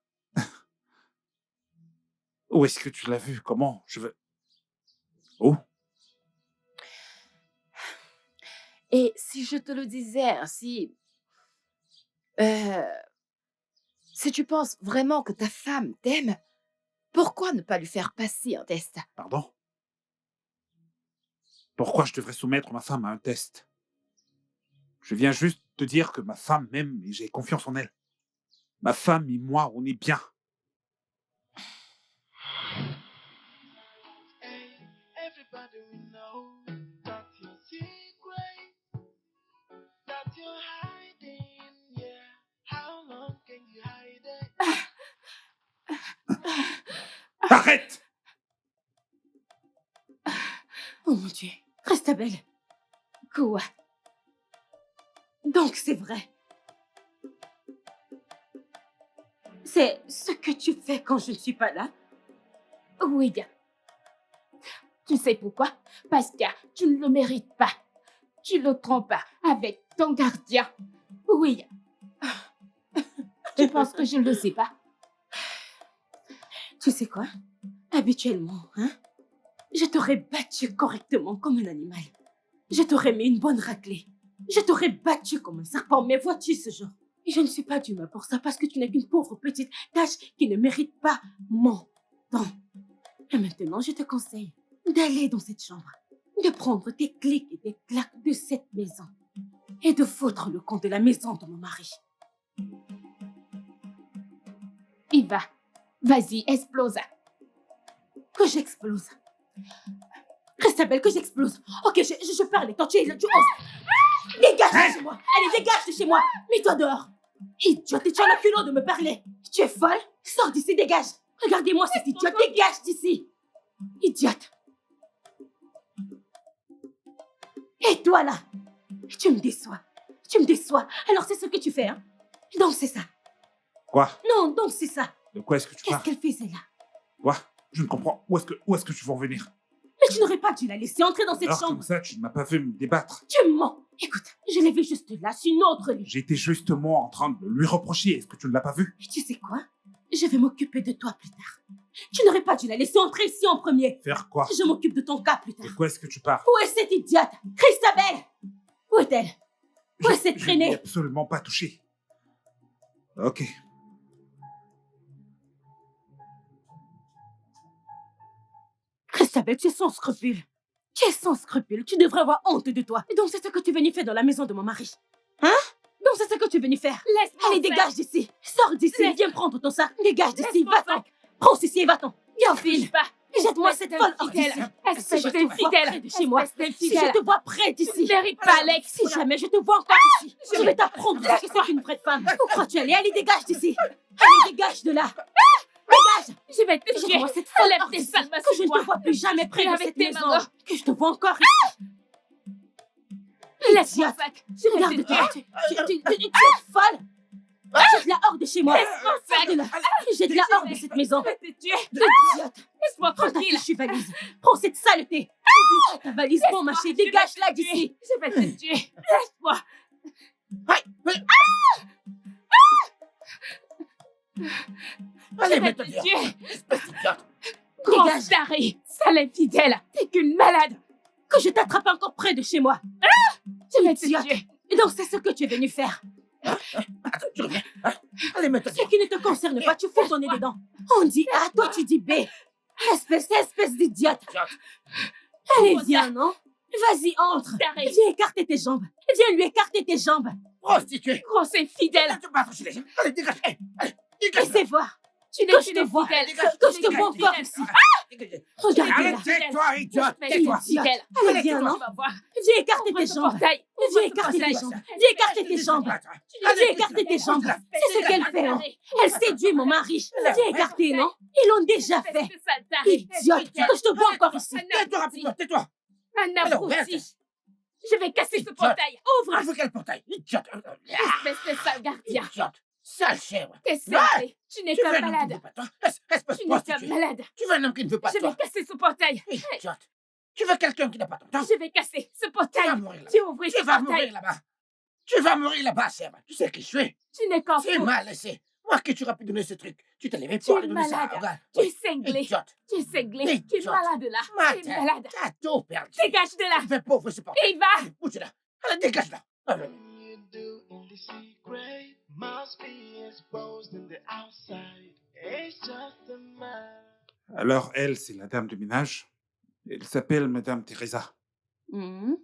Où est-ce que tu l'as vu? Comment? Je veux... Oh. Et si je te le disais ainsi, si tu penses vraiment que ta femme t'aime, pourquoi ne pas lui faire passer un test? Pardon? Pourquoi je devrais soumettre ma femme à un test? Je viens juste te dire que ma femme m'aime et j'ai confiance en elle. Ma femme et moi, on est bien. Hey, everybody we know that your secret that you're hiding, yeah. How long can you hide it? Arrête! Oh mon Dieu, Christabel. Quoi? Donc c'est vrai. C'est ce que tu fais quand je ne suis pas là? Oui. Tu sais pourquoi? Parce que tu ne le mérites pas. Tu le trompes avec ton gardien. Oui. Tu penses que je ne le sais pas? Tu sais quoi? Habituellement, je t'aurais battu correctement comme un animal. Je t'aurais mis une bonne raclée. Je t'aurais battu comme un serpent, mais vois-tu ce jour? Et je ne suis pas d'humeur pour ça parce que tu n'es qu'une pauvre petite tâche qui ne mérite pas mon temps. Et maintenant, je te conseille d'aller dans cette chambre, de prendre tes clics et tes claques de cette maison et de foutre le camp de la maison de mon mari. Il va. Vas-y, explose. Que j'explose. Christabel, que j'explose. Ok, je parle et quand tu oses. Dégage de chez moi. Allez, dégage de chez moi. Mets-toi dehors. Idiote, et tu as le culot de me parler. Tu es folle? Sors d'ici, dégage. Regardez-moi cette idiote, dégage d'ici. Idiote. Et toi là, tu me déçois. Tu me déçois. Alors c'est ce que tu fais, hein? Donc c'est ça. Quoi? Non, donc c'est ça. De quoi est-ce que tu Qu'est-ce parles? qu'elle faisait là? Quoi? Je ne comprends. Où est-ce que tu veux en venir? Mais tu n'aurais pas dû la laisser entrer dans cette Alors chambre. comme ça, tu ne m'as pas vu me débattre. Tu mens. Écoute, je l'ai vu juste là, sur une autre lit. J'étais justement en train de lui reprocher. Est-ce que tu ne l'as pas vu? Et tu sais quoi? Je vais m'occuper de toi plus tard. Tu n'aurais pas dû la laisser entrer ici en premier. Faire quoi? Je m'occupe de ton cas plus De tard. quoi est-ce que tu parles? Où est cette idiote? Christabel! Où est-elle? Où est cette Je n'ai traînée? absolument pas touché. Ok. Christabel, tu es sans scrupule. Tu es sans scrupule. Tu devrais avoir honte de toi. Et donc c'est ce que tu es venu faire dans la maison de mon mari. Hein? Donc c'est ce que tu es venu faire. Laisse-moi Allez, faire. dégage d'ici. Sors d'ici. Laisse- Viens prendre ton sac. Dégage d'ici. Laisse-moi Va-t'en. Prends ceci et va-t'en. Viens, file. Pas. Jette-moi cette folle hors d'ici. Espèce Si je te vois d'infidèle. près de chez moi. Espèce Si d'infidèle. je te vois près Tu d'ici. ne mérites pas, Alex. Si jamais je te vois encore ici, je vais t'apprendre ce que c'est qu'une vraie femme. Où crois-tu aller? Allez, dégage d'ici. Allez, dégage de là. Dégage. Je vais te tuer. Jette-moi cette folle Enlève hors tes d'ici. sales mains Que je sur ne toi. te vois plus jamais près de Avec cette tes maison. mains. Que je te vois encore ici. Laisse-moi Idiote. sac. Je vais te Regarde-toi. tuer. Tu es folle. Jette-la hors de chez moi. Laisse-moi sac. Sors de là. Jette-la hors de cette maison. Je vais te tuer. Idiote. Laisse-moi Prends ta tranquille. fichue valise. Prends cette saleté. Oublie pas ta valise, bon marché. Je vais Dégage-la te tuer. d'ici. Je vais te tuer. Laisse-moi. Allez, Je vais mets-toi te dehors. tuer. Espèce d'idiote. Grosse Dégage. tarée. Sale infidèle. T'es qu'une malade. Que je t'attrape encore près de chez moi. Je vais te Idiote. tuer. Et donc c'est ce que tu es venu faire. Attends, tu reviens. Hein? Allez, mets-toi Ce dehors. qui ne te concerne pas, tu fous ton nez dedans. On dit A, toi tu dis B. Espèce d'idiote. Idiote. Allez, viens, non? Vas-y, entre. Tarée. Viens écarter tes jambes. Viens lui écarter tes jambes. Prostituée. Grosse infidèle. Allez, te battre chez les gens. Allez, dégage. Allez, dégage. Laissez voir. Tu n'es Que je qu'une te vois. infidèle. Que je te vois encore ici. Regardez-là. Arrête, tais-toi, idiote. Je vais Tais-toi. être infidèle. Allez, viens, non? Tu vas voir. Viens écarter Ouvre tes ce jambes. portail. Viens écarter tes jambes. Viens écarter tes jambes. Viens écarter tes jambes. C'est ce qu'elle fait, hein. Elle séduit mon mari. Viens écarter, non? Ils l'ont déjà fait. Idiote. Que je te vois encore ici. Tais-toi rapidement, tais-toi. Un Alors, abruti. Je vais casser ce portail. Ouvre. Ouvre quel portail? Idiote. Espèce de sale gardien. Idiote. Sale chèvre. T'es sale. Tu n'es Tu veux qu'un un homme qui ne malade. veut pas toi? Espèce Tu de n'es qu'un prostituée. malade. Tu veux un homme qui ne veut pas Je vais toi? casser ce portail. Idiote. Tu veux quelqu'un qui n'a pas ton temps? Je vais casser ce Tu portail. vas mourir là-bas. J'ai ouvert ce Tu vas portail. mourir là-bas. Tu vas mourir là-bas, chèvre. Tu sais qui je suis? Tu n'es qu'un C'est fou. mal laissé. Moi qui tu aurais pu donner ce truc. Tu t'es levé Tu pour es aller donner ça. malade. Regarde. Tu es cinglé. Idiote. Tu es cinglé. Idiote. Tu es malade là. Tu es malade. T'as tout perdu. Dégage de là. Tu fais pauvre ce portail. Et va. Allez, bouge là. Allez, dégage là. Allez. You do in the secret must be exposed in the outside. It's just a matter. Alors elle, c'est la dame de ménage. Elle s'appelle Madame Teresa. Mhm.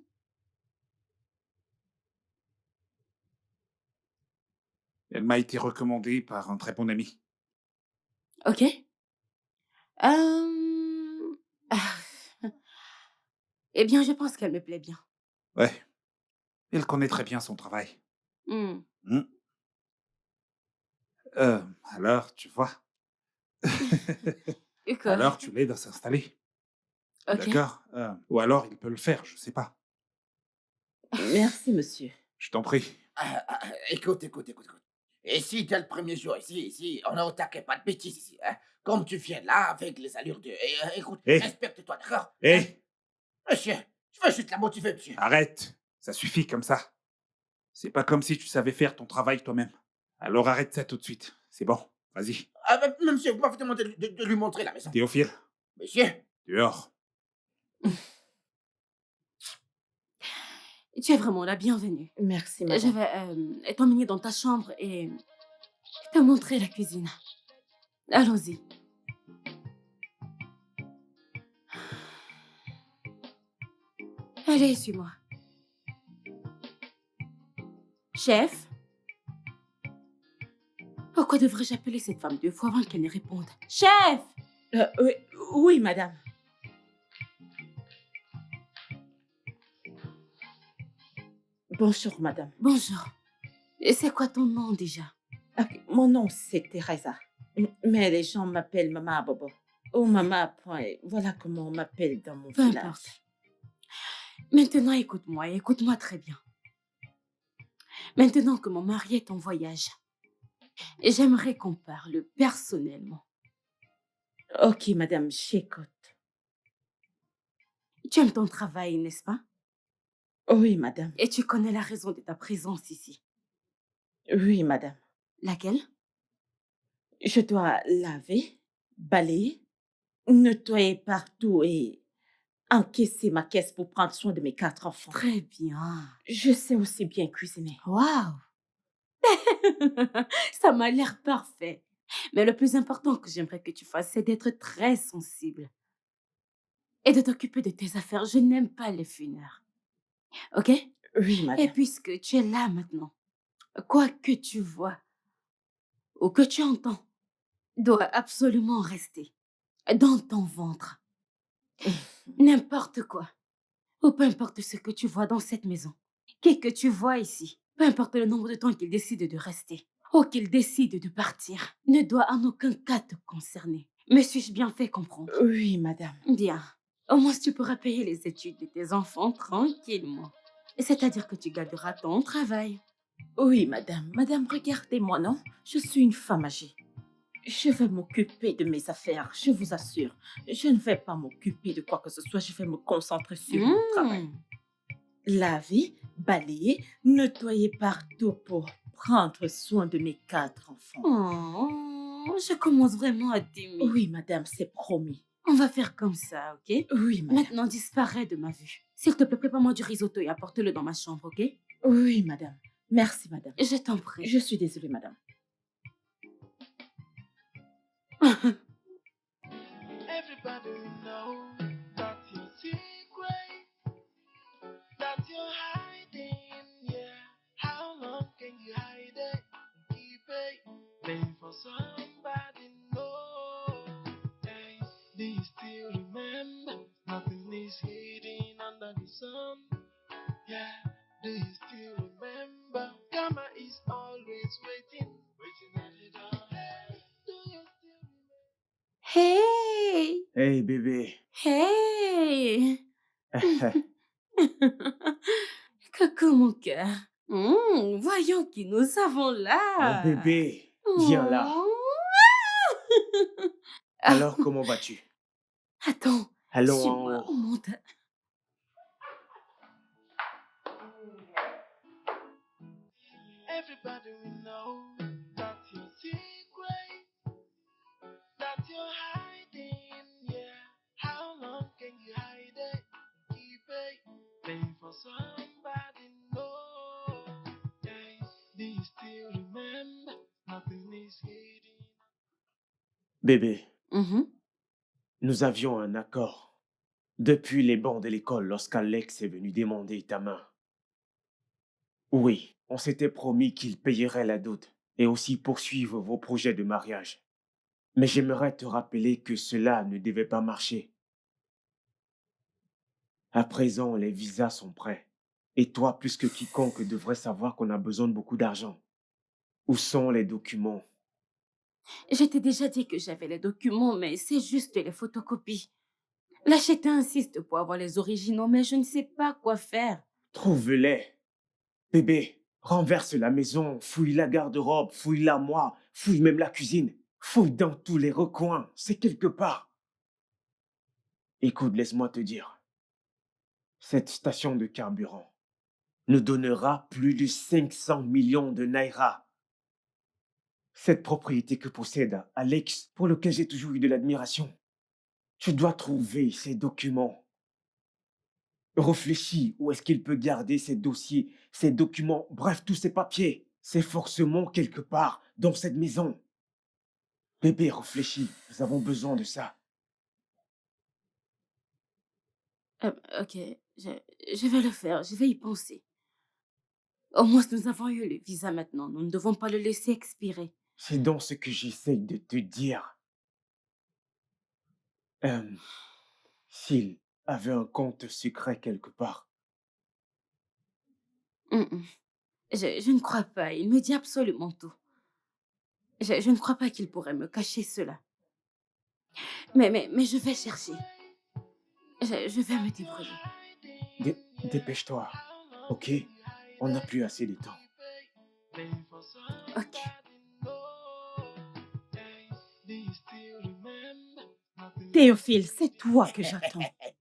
Elle m'a été recommandée par un très bon ami. Ok. Ah. Eh bien, je pense qu'elle me plaît bien. Ouais. Elle connaît très bien son travail. Hmm. Hmm. Alors, tu vois. D'accord. Alors, tu l'aides à s'installer. Ok. D'accord. Ou alors, il peut le faire, je sais pas. Merci, monsieur. Je t'en prie. Écoute. Et si t'es le premier jour ici, on a au taquet, pas de bêtises ici. Hein? Comme tu viens là, avec les allures de... écoute, Eh. respecte-toi, d'accord? Hé, Hein? Monsieur, je veux juste la motiver, monsieur. arrête. Ça suffit comme ça. C'est pas comme si tu savais faire ton travail toi-même. Alors arrête ça tout de suite. C'est bon. Vas-y. Mais monsieur, vous m'avez demandé de lui montrer la maison. Théophile, Monsieur, dehors. Tu es vraiment la bienvenue. Merci, Je madame. vais t'emmener dans ta chambre et te montrer la cuisine. Allons-y. Allez, suis-moi. Chef, pourquoi devrais-je appeler cette femme 2 fois avant qu'elle ne réponde? Chef! Oui, oui, madame. Bonjour, madame. Bonjour. Et c'est quoi ton nom déjà? Ok, mon nom, c'est Teresa. Mais les gens m'appellent Maman Bobo. Ou Maman Point. Voilà comment on m'appelle dans mon Peu village. importe. Maintenant, écoute-moi, et écoute-moi très bien. Maintenant que mon mari est en voyage, j'aimerais qu'on parle personnellement. Ok, madame, j'écoute. Tu aimes ton travail, n'est-ce pas? Oui, madame. Et tu connais la raison de ta présence ici. Oui, madame. Laquelle? Je dois laver, balayer, nettoyer partout et encaisser ma caisse pour prendre soin de mes 4 enfants. Très bien. Je sais aussi bien cuisiner. Waouh! Ça m'a l'air parfait. Mais le plus important que j'aimerais que tu fasses, c'est d'être très sensible et de t'occuper de tes affaires. Je n'aime pas les fumeurs. OK? Oui, Et madame. puisque tu es là maintenant, quoi que tu vois ou que tu entends doit absolument rester dans ton ventre. N'importe quoi, ou peu importe ce que tu vois dans cette maison, qui que tu vois ici, peu importe le nombre de temps qu'il décide de rester ou qu'il décide de partir, ne doit en aucun cas te concerner. Me suis-je bien fait comprendre? Oui, madame. Bien. Au moins, tu pourras payer les études de tes enfants tranquillement. C'est-à-dire que tu garderas ton travail. Oui, madame. Madame, regardez-moi, non? Je suis une femme âgée. Je vais m'occuper de mes affaires, je vous assure. Je ne vais pas m'occuper de quoi que ce soit, je vais me concentrer sur mon travail. Mmh. Laver, balayer, nettoyer partout pour prendre soin de mes 4 enfants. Oh, je commence vraiment à t'aimer. Oui, madame, c'est promis. On va faire comme ça, ok? Oui, madame. Maintenant, disparais de ma vue. S'il te plaît, prépare-moi du risotto et apporte-le dans ma chambre, ok? Oui, madame. Merci, madame. Je t'en prie. Je suis désolée, madame. Everybody know that your secret that you're hiding, yeah. How long can you hide it? Keep it, waiting for somebody know. Hey, do you still remember? Nothing is hidden under the sun. Yeah, do you still remember? Karma is always waiting, waiting at the door. Hey, do you still remember? Hey! Hey bébé. Hey! Coucou, mon cœur. Voyons qui nous avons là. Mon bébé, viens là. Oh. Alors, comment vas-tu? Attends, Allons en suis-moi, on haut. monte. Everybody will know that your secret that you're hiding, yeah. How long can you hide it? Keep it, waiting for somebody know. Hey, do you still remember? Nothing is hidden. Bébé, Mhm. nous avions un accord. Depuis les bancs de l'école, lorsqu'Alex est venu demander ta main. Oui, on s'était promis qu'il payerait la dot et aussi poursuivre vos projets de mariage. Mais j'aimerais te rappeler que cela ne devait pas marcher. À présent, les visas sont prêts. Et toi, plus que quiconque, devrais savoir qu'on a besoin de beaucoup d'argent. Où sont les documents? Je t'ai déjà dit que j'avais les documents, mais c'est juste les photocopies. L'acheteur insiste pour avoir les originaux, mais je ne sais pas quoi faire. Trouve-les. Bébé, renverse la maison, fouille la garde-robe, fouille l'armoire, fouille même la cuisine. Fouille dans tous les recoins, c'est quelque part. Écoute, laisse-moi te dire. Cette station de carburant nous donnera plus de 500 millions de naira. Cette propriété que possède Alex, pour lequel j'ai toujours eu de l'admiration. Je dois trouver ces documents. Réfléchis, où est-ce qu'il peut garder ses dossiers, ses documents, bref, tous ses papiers. C'est forcément quelque part dans cette maison. Bébé, réfléchis, nous avons besoin de ça. Ok, je, je vais le faire, je vais y penser. Au moins, nous avons eu le visa maintenant. Nous ne devons pas le laisser expirer. C'est dans ce que j'essaie de te dire. Euh, S'il avait un compte secret quelque part. Hum, hum. Je ne crois pas. Il me dit absolument tout. Je ne crois pas qu'il pourrait me cacher cela. Mais je vais chercher. Je vais me débrouiller. Dépêche-toi, ok? On n'a plus assez de temps. Ok. Théophile, c'est toi que j'attends.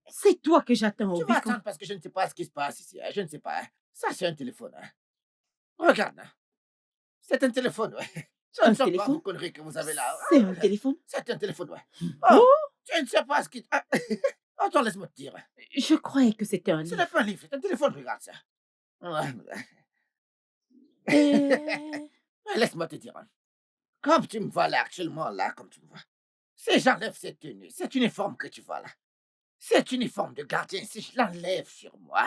C'est toi que j'attends au Tu vas bico. attendre parce que je ne sais pas ce qui se passe ici. Je ne sais pas. Ça, c'est un téléphone. Regarde. C'est un téléphone, ouais. Ce Un ne sont pas téléphone? vos conneries que vous avez là. C'est un téléphone? C'est un téléphone, ouais. Oh, Oh, tu ne sais pas ce qui... Attends, laisse-moi te dire. je croyais que c'était un Ce livre. n'est pas un livre, c'est un téléphone, regarde ça. Ouais. Et... Laisse-moi te dire. Comme tu me vois là, actuellement, là, comme tu me vois, si j'enlève cette tenue, cet uniforme que tu vois là, cet uniforme de gardien, si je l'enlève sur moi,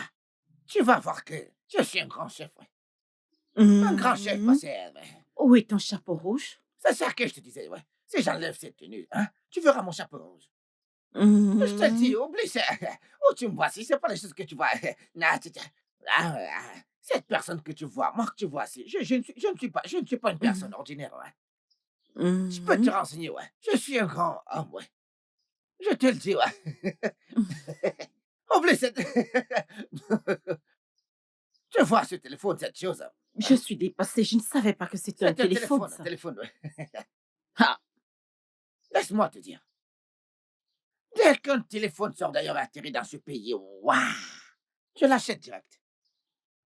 tu vas voir que je suis un grand chef, ouais. Un grand chef, Mhm. ouais. Où est ton chapeau rouge? C'est ça que je te disais, ouais. Si j'enlève cette tenue, hein, tu verras mon chapeau rouge. Je te le dis, Mhm. oublie ça. Où tu me vois, si c'est pas les choses que tu vois. Non, cette personne que tu vois, moi que tu vois, je ne suis pas une personne ordinaire, ouais. Je peux te Mhm. renseigner, ouais. Je suis un grand homme, ouais. Je te le dis, ouais. Oublie cette... Tu vois ce téléphone, cette chose. Je suis dépassée, je ne savais pas que c'était un C'est un téléphone, téléphone, ça. ouais. Ah, Laisse-moi te dire. Dès qu'un téléphone sort d'ailleurs atterri dans ce pays, waouh, je l'achète direct.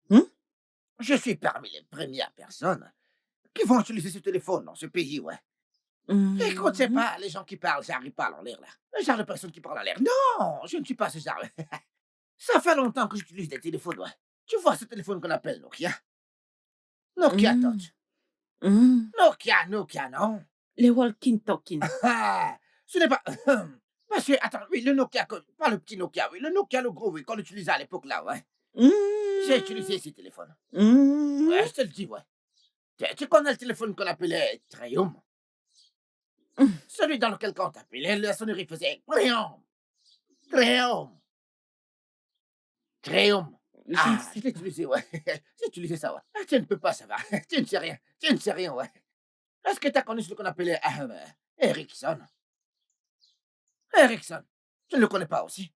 Hein? Je suis parmi les premières personnes qui vont utiliser ce téléphone dans ce pays, ouais. Écoute, c'est Mhm. pas les gens qui parlent, genre, ils parlent en l'air, là. Le genre de personnes qui parlent en l'air. Non, je ne suis pas ce genre. Ça fait longtemps que j'utilise des téléphones, ouais. Tu vois ce téléphone qu'on appelle Nokia? Nokia Mhm. Touch. Mhm. Nokia, non? Les walkie-talkie. Ah, ce n'est pas... Parce que, attends, oui, le Nokia, pas le petit Nokia, oui, le Nokia, le gros, oui, qu'on utilisait à l'époque, là, ouais. J'ai utilisé ces téléphones. Mhm. Ouais, je te le dis, ouais. Tu connais le téléphone qu'on appelait Triumph? Celui dans lequel, quand on t'appelait, la sonnerie faisait Triumph, Triumph, Triumph. Je ne Ah, sais je l'ai pas. utilisé, ouais. J'ai utilisé ça, ouais. Ah, tu ne peux pas savoir. Tu ne sais rien. Tu ne sais rien, ouais. Est-ce que tu as connu ce qu'on appelait Ericsson? Ericsson. Tu ne le connais pas aussi?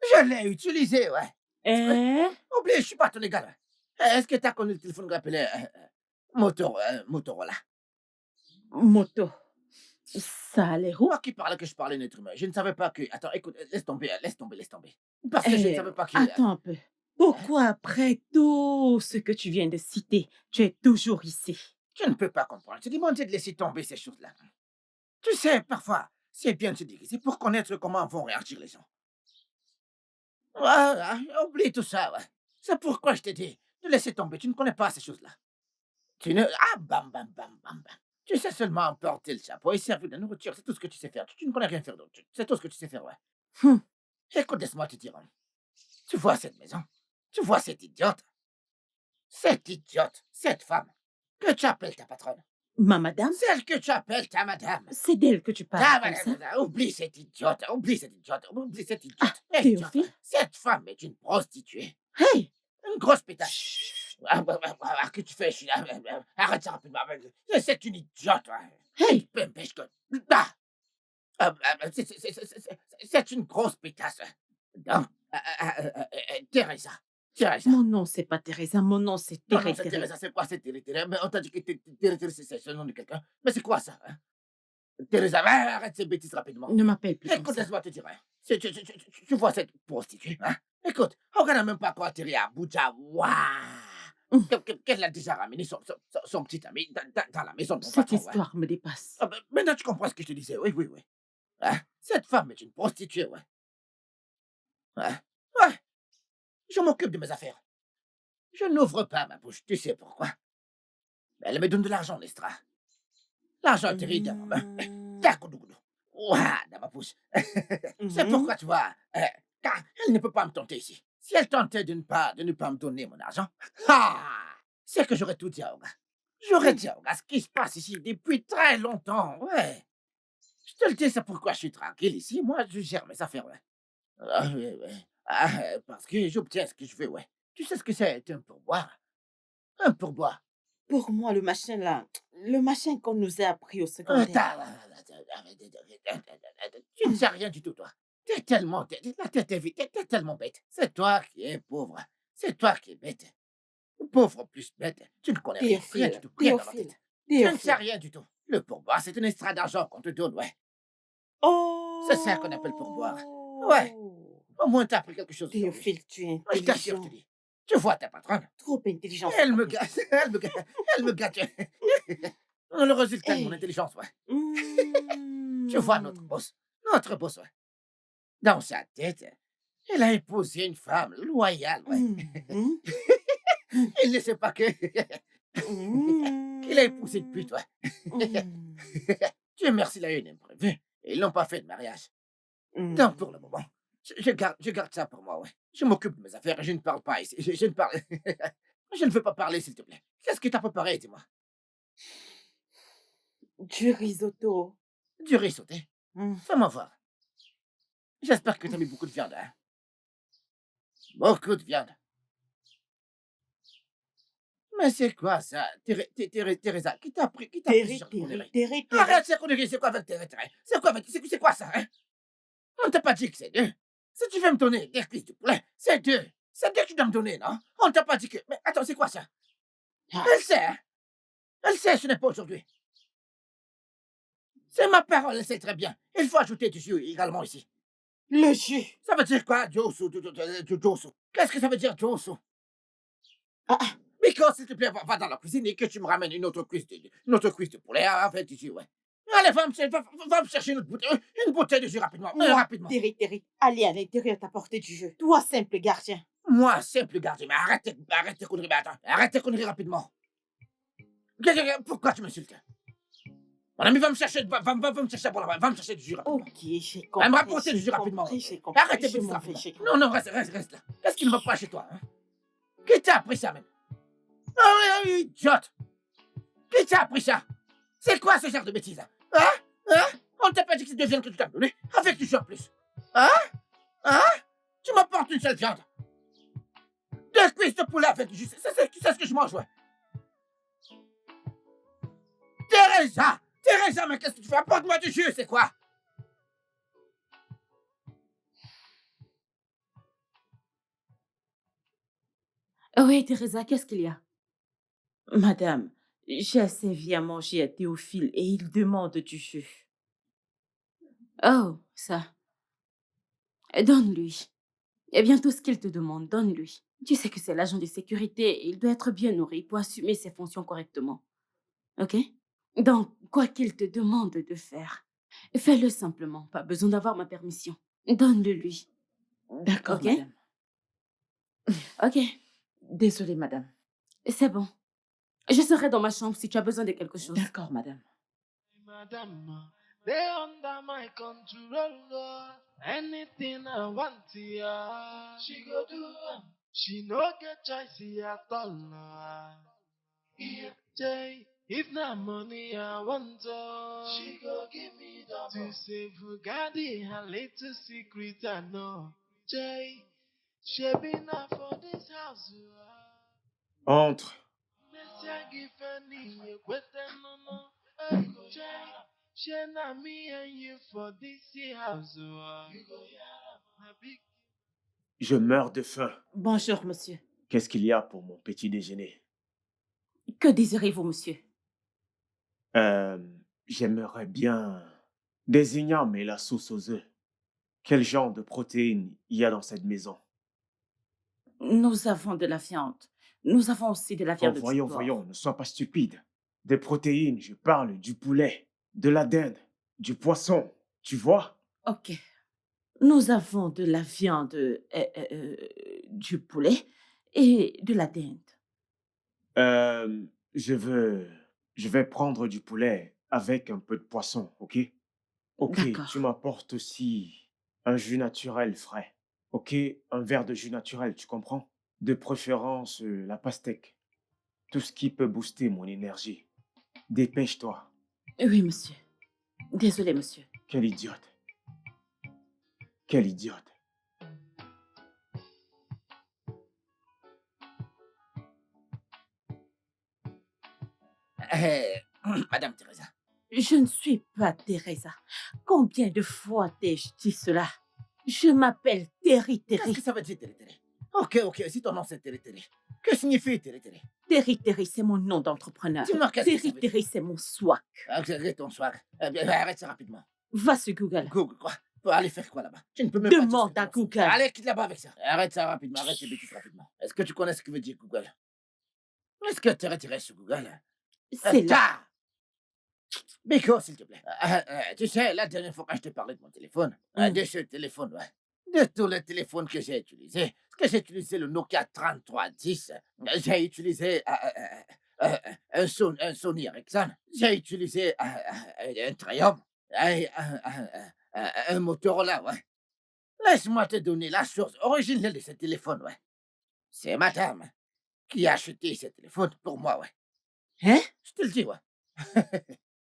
Je l'ai utilisé, ouais. Eh? Oublie, je suis pas ton égal. Est-ce que tu as connu le téléphone qu'on appelait Motorola? Moto. Ça a l'air où? Moi qui parlais que je parlais un être humain, je ne savais pas que... Attends, écoute, laisse tomber, laisse tomber, laisse tomber. Parce que je ne savais pas que... Attends un peu. Pourquoi après tout ce que tu viens de citer, tu es toujours ici? Je ne peux pas comprendre. Je demandais de laisser tomber ces choses-là. Tu sais, parfois, c'est bien de se déguiser pour connaître comment vont réagir les gens. Voilà, oublie tout ça, ouais. C'est pourquoi je t'ai dit de laisser tomber. Tu ne connais pas ces choses-là. Tu ne... Ah, bam, bam, bam, bam, bam. Tu sais seulement porter le chapeau et servir de la nourriture. C'est tout ce que tu sais faire. Tu ne connais rien faire d'autre. C'est tout ce que tu sais faire, ouais. Hum. Écoute, laisse-moi te dire. Tu vois cette maison? Tu vois cette idiote? Cette idiote, cette femme, que tu appelles ta patronne. Ma madame? Celle que tu appelles ta madame. C'est d'elle que tu parles Ta comme ça? madame, oublie cette idiote, oublie cette idiote, oublie cette idiote. Ah, Idiote. Théophile? Cette femme est une prostituée. Hey! Une grosse pétasse. Chut. Que tu fais, arrête ça rapidement. C'est une idiote. Hey! Ah, c'est une grosse pétasse. Non. Teresa. Teresa. Mon nom, c'est pas Teresa, mon nom, c'est Non, Théré c'est Théré. Teresa, c'est quoi c'est Teresa? Mais on t'a dit que Teresa, c'est le nom de quelqu'un. Mais c'est quoi ça? Hein? Teresa, arrête ces bêtises rapidement. Ne m'appelle plus comme Écoute, ça. laisse-moi te dire. Hein. Tu vois cette prostituée, hein? Écoute, on n'a même pas quoi atterrir à Abuja. Waouh! Qu'elle a déjà ramené son petit ami dans la maison de mon Cette patron. Ouais. histoire me dépasse. Ah, maintenant, tu comprends ce que je te disais. Oui, oui, oui. Hein? Cette femme est une prostituée, ouais. Ouais. Ouais. Je m'occupe de mes affaires. Je n'ouvre pas ma bouche, tu sais pourquoi. Elle me donne de l'argent, Nestra. L'argent atterrit dans ma main. Tac-goudou-goudou. Ouah, dans ma bouche. C'est pourquoi, tu vois, car elle ne peut pas me tenter ici. Si elle tentait de ne pas me donner mon argent, c'est que j'aurais tout dit à Olga. J'aurais dit à Olga ce qui se passe ici depuis très longtemps, ouais. Je te le dis, c'est pourquoi je suis tranquille ici. Moi, je gère mes affaires, ouais. Ouais, ouais. Parce que j'obtiens ce que je veux, ouais. Tu sais ce que c'est, un pourboire? Un pourboire. Pour moi, le machin là, le machin qu'on nous a appris au secondaire. Tu ne sais rien du tout, toi. T'es tellement la tête est vide, t'es tellement bête. C'est toi qui es pauvre. C'est toi qui es bête. Pauvre plus bête. Tu ne connais rien, rien du tout. Rien dans la tête. Tu ne sais rien du tout. Le pourboire, c'est une extra d'argent qu'on te donne, ouais. Oh! C'est ça qu'on appelle pourboire. Ouais. Au moins, t'as appris quelque chose. Théophile, tu es Je t'assure, je intelligent. te dis. Tu vois ta patronne. Trop intelligent. Elle me gâte. Elle me gâte. Elle me gâte. Le résultat de mon Hey. intelligence, ouais. Mmh. Tu vois notre boss. Notre boss, ouais. Dans sa tête, elle a épousé une femme loyale, ouais. Mmh. Il ne sait pas que Mmh. qu'il a épousé une pute, ouais. Mmh. Dieu merci, il a eu une imprévue. Ils n'ont pas fait de mariage. Mmh. Donc, pour le moment, je garde ça pour moi, ouais. Je m'occupe de mes affaires et je ne parle pas ici. Je ne parle... je ne veux pas parler, s'il te plaît. Qu'est-ce que t'as préparé, dis-moi? Du risotto. Du riz sauté. Mmh. Fais-moi voir. J'espère que t'as mis beaucoup de viande, hein. Beaucoup de viande. Mais c'est quoi ça, Teresa? Qui t'a appris ce genre de conneries? Arrête ces conneries, c'est quoi avec Teresa? C'est quoi avec... C'est quoi ça, hein? On t'a pas dit que c'est deux. Si tu veux me donner des cuisses de poulet, c'est deux. C'est deux que tu dois me donner, non? On t'a pas dit que... Mais attends, c'est quoi ça? Elle sait, hein? Elle sait, ce n'est pas aujourd'hui. C'est ma parole, elle sait très bien. Il faut ajouter du jus également ici. Le jus. Ça veut dire quoi, Josu? Qu'est-ce que ça veut dire, Josu? Ah, Miko, s'il te plaît, va dans la cuisine et que tu me ramènes une autre cuisse de poulet avec du jus, ouais. Allez, va me chercher une bouteille de jus rapidement. Rapidement. Terry, allez à l'intérieur t'apporter du jeu. Toi, simple gardien. Moi, simple gardien, mais arrête tes conneries, mais attends. Arrête tes conneries rapidement. Pourquoi tu m'insultes? Mon ami, va me chercher pour là-bas. Va me chercher du jus rapidement. Ok, j'ai compris. Va me rapporter du jus rapidement. J'ai compris. Arrête tes Je bêtises m'en rapidement. vais, Non, reste là. Qu'est-ce qui ne va pas chez toi, hein? Qui t'a appris ça, même? Oh, idiote! Qui t'a appris ça? C'est quoi ce genre de bêtises, là? Hein? On t'a pas dit que c'est deux viandes que tu t'as donné? Avec du jus en plus. Hein? Tu m'apportes une seule viande. Deux cuisses de poulet avec du jus. C'est ce que je mange, ouais. Teresa, mais qu'est-ce que tu fais? Apporte-moi du jus, c'est quoi? Oui, Teresa, qu'est-ce qu'il y a? Madame, j'ai servi à manger à Théophile et il demande du jus. Oh, ça. Donne-lui. Et bien, tout ce qu'il te demande, donne-lui. Tu sais que c'est l'agent de sécurité et il doit être bien nourri pour assumer ses fonctions correctement. Ok? Donc, quoi qu'il te demande de faire, fais-le simplement. Pas besoin d'avoir ma permission. Donne-le lui. D'accord, Ok. madame. Ok, Désolée, madame. c'est bon. Je serai dans ma chambre si tu as besoin de quelque chose. D'accord, madame. Madam, they under my control. Anything I want, yeah, she go do. She no get choice at all. Jay, if not money I want, she go give me double. To save Gandhi, her little secret I know. Jay, she been up for this house. Entre. Messiah give any no. Jay, she na me and you for this house. My big Je meurs de faim. Bonjour, monsieur. Qu'est-ce qu'il y a pour mon petit déjeuner? Que désirez-vous, monsieur? J'aimerais bien des ignames et la sauce aux œufs. Quel genre de protéines il y a dans cette maison? Nous avons de la viande. Nous avons aussi de la Oh, viande de voyons, porc. ne sois pas stupide. Des protéines, je parle du poulet, de la dinde, du poisson, tu vois? Ok. Nous avons de la viande, du poulet et de la dinde. Euh, je veux... Je vais prendre du poulet avec un peu de poisson, ok? Ok, tu D'accord. m'apportes aussi un jus naturel frais. Ok, un verre de jus naturel, tu comprends? De préférence, la pastèque. Tout ce qui peut booster mon énergie. Dépêche-toi. Oui, monsieur. Désolé, monsieur. Quel idiote. Quel idiote. Madame Teresa. Je ne suis pas Teresa. Combien de fois t'ai-je dit cela? Je m'appelle Terry Qu'est-ce Terry. que ça veut dire, Télé? Ok, si ton nom c'est Télé. Que signifie Télé? Terry Terry, c'est mon nom d'entrepreneur. Dis-moi, qu'est-ce que ça Terry veut dire? Terry, c'est mon swag. Arrête ton soir. Eh bien, arrête ça rapidement. Va sur Google. Google, quoi? Pour aller faire quoi là-bas? Tu ne peux même pas dire ce Demande que tu à penses. Google. Allez, quitte là-bas avec ça. Arrête ça rapidement, arrête tes bêtises rapidement. Est-ce que tu connais ce que veut dire Google? Est-ce que tu es retiré sur Google? C'est là. Ta! Biko, s'il te plaît. Tu sais, la dernière fois quand je t'ai parlé de mon téléphone, de ce téléphone, ouais, de tous les téléphones que j'ai utilisés, parce que j'ai utilisé le Nokia 3310, j'ai utilisé un Sony Ericsson, j'ai utilisé un Triumph, un Motorola, ouais. Laisse-moi te donner la source originelle de ce téléphone, ouais. C'est madame qui a acheté ce téléphone pour moi, ouais. Hein? Je te le dis, ouais.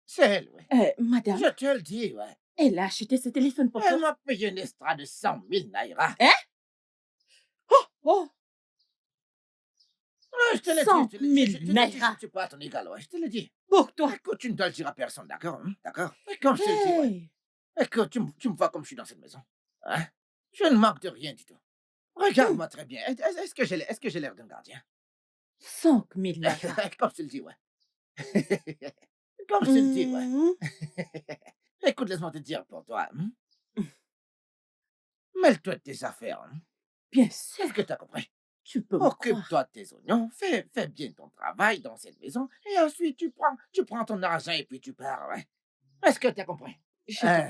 C'est elle, ouais. Madame, Je te le dis, ouais. elle a acheté ce téléphone pour Elle toi. m'a payé une extra de 100 000 naira. Oh, Ouais, je te l'ai 100 dit, 000 je te l'ai dit, naira. je suis pas à ton égal, ouais, je te l'ai dit. pour toi. Écoute, tu ne dois le dire à personne, d'accord? D'accord? Et comme je te le dis, ouais. Hey, Écoute, tu me vois comme je suis dans cette maison. Hein? Je ne manque de rien du tout. Regarde-moi très bien. Est-ce que j'ai l'air d'un gardien? 5 000 naira. Comme je te le dis, ouais. Comme je te le dis, ouais. Mhm. Écoute, laisse-moi te dire pour toi. Mêle-toi de tes affaires. Bien sûr, Est-ce que tu as compris? tu peux me croire. Occupe-toi de tes oignons, fais bien ton travail dans cette maison, et ensuite tu prends ton argent et puis tu pars, ouais. Est-ce que tu as compris? Je, Ah,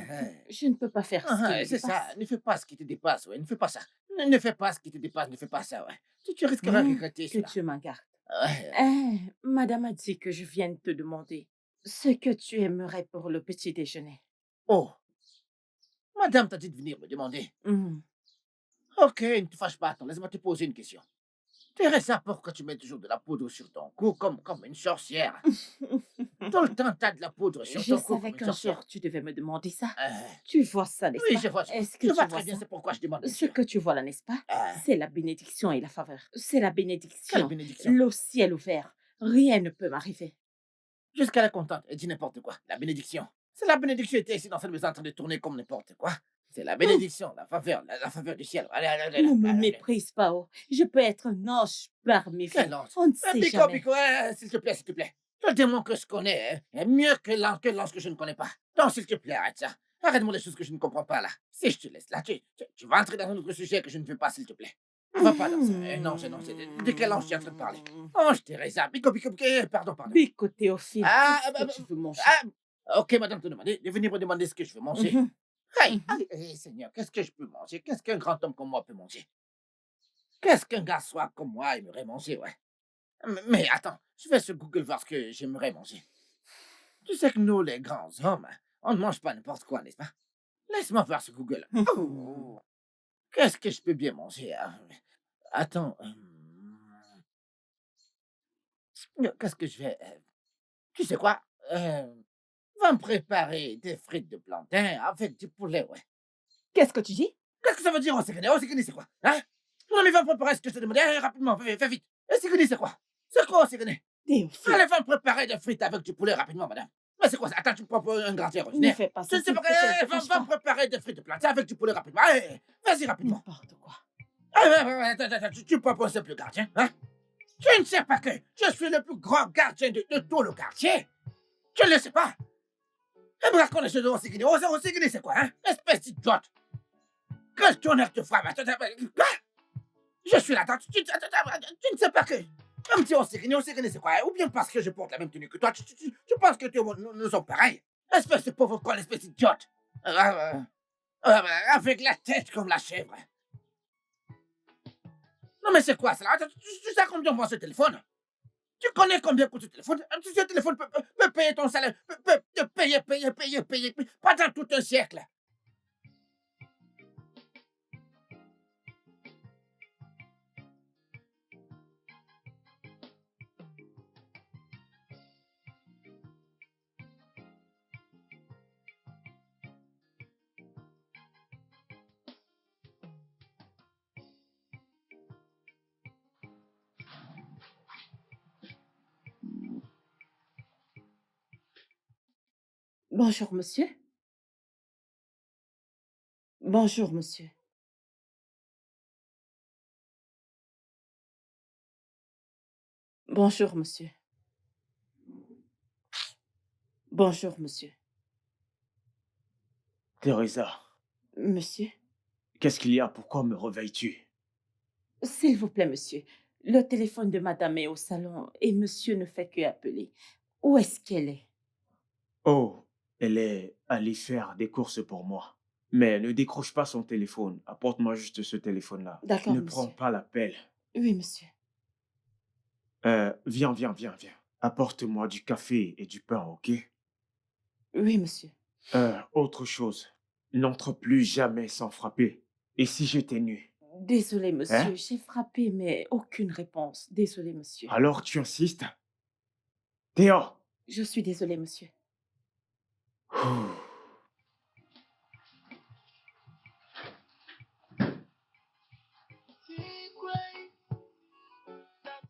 je ne peux pas faire ce qui me c'est ça, dépasse. ne fais pas ce qui te dépasse, ouais, ne fais pas ça. Ne fais pas ce qui te dépasse, ne fais pas ça, ouais. Tu risqueras de regretter Que cela. Dieu m'en garde. Ouais. Madame a dit que je vienne te demander ce que tu aimerais pour le petit déjeuner. Oh, madame t'a dit de venir me demander. Mhm. Ok, ne te fâche pas, attends, laisse-moi te poser une question. Teresa, pourquoi tu mets toujours de la poudre sur ton cou comme une sorcière? Tout le temps, t'as de la poudre sur Je ton cou savais comme une qu'un sorcière. jour tu devais me demander ça. Euh, Tu vois ça, n'est-ce oui, pas? je vois. Est-ce que Je tu vois vois très bien, ça? c'est pourquoi je demande. bien Ce sûr. que tu vois là, n'est-ce pas? C'est la bénédiction et la faveur. C'est la Quelle bénédiction. bénédiction. Le ciel ouvert. Rien ne peut m'arriver. Jusqu'à la contente, elle dit n'importe quoi. La bénédiction. C'est la bénédiction était ici dans cette maison en train de tourner comme n'importe quoi. C'est la bénédiction, la faveur, la faveur du ciel. Allez, Ne me allez. méprise pas, oh. Je peux être un ange parmi vous. Quel ange? On ne sait Pico, jamais. Pico, s'il te plaît, s'il te plaît. Le démon que je connais est mieux que l'ange que je ne connais pas. Donc, s'il te plaît, arrête ça. Arrête-moi les choses que je ne comprends pas là. Si je te laisse là, tu vas entrer dans un autre sujet que je ne veux pas, s'il te plaît. On va pas dans ça. Non, de quel ange tu es en train de parler? Ange Teresa, Pico, pardon. Bico Théophile, Ah, qu'est-ce que tu veux manger? Ok, madame te demander de venir me demander ce que je veux manger. Mhm. Hey, Seigneur, qu'est-ce que je peux manger? Qu'est-ce qu'un grand homme comme moi peut manger? Qu'est-ce qu'un gars soit comme moi aimerait manger, ouais? Mais attends, je vais sur Google voir ce que j'aimerais manger. Tu sais que nous, les grands hommes, on ne mange pas n'importe quoi, n'est-ce pas? Laisse-moi voir sur Google. Oh, qu'est-ce que je peux bien manger? Attends. Qu'est-ce que je vais... tu sais quoi? Va me préparer des frites de plantain avec du poulet, ouais. Qu'est-ce que tu dis? Qu'est-ce que ça veut dire, Osekene? Osekene, c'est quoi? Hein? Non, mais va me préparer ce que je te demande. Rapidement, fais vite. Osekene, c'est quoi? C'est quoi, Osekene? Théophile, Allez, va me préparer des frites avec du poulet rapidement, madame. Mais c'est quoi ça? Attends, tu me prends pour un gardien ne ordinaire. fais pas Je ça. ne sais s'il pas. te plaît, Va fâche me pas. préparer des frites de plantain avec du poulet rapidement. Allez, vas-y rapidement. N'importe quoi. Attends, tu me prends pour un simple gardien, hein? Tu ne sais pas que je suis le plus grand gardien de tout le quartier? Tu ne le sais pas? Et me raconte les choses de Osekene. Osekene, c'est quoi, hein? Espèce d'idiote. Quel tonnerre te frappe? Quoi? Je suis là, tu ne sais pas que... Un petit Osekene, c'est quoi? Ou bien parce que je porte la même tenue que toi, tu penses que nous sommes pareils? Espèce de pauvre con, espèce d'idiote. Avec la tête comme la chèvre. Non, mais c'est quoi cela? Attends, tu sais combien prend ce téléphone? Tu connais combien coûte ce téléphone? Ce téléphone peut payer ton salaire, peut te payer pendant tout un siècle. Bonjour, monsieur. Bonjour, monsieur. Bonjour, monsieur. Bonjour, monsieur. Teresa, Monsieur, qu'est-ce qu'il y a? Pourquoi me réveilles-tu? s'il vous plaît, monsieur. Le téléphone de madame est au salon et monsieur ne fait que appeler. Où est-ce qu'elle est? Oh, elle est allée faire des courses pour moi. Mais ne décroche pas son téléphone. Apporte-moi juste ce téléphone-là. D'accord, Ne prends monsieur. pas l'appel. Oui, monsieur. Viens. Apporte-moi du café et du pain, ok? Oui, monsieur. Autre chose. N'entre plus jamais sans frapper. Et si j'étais nu? Désolé, monsieur. Hein? J'ai frappé, mais aucune réponse. Désolé, monsieur. Alors tu insistes? Théo! Je suis désolée, monsieur. Ouh.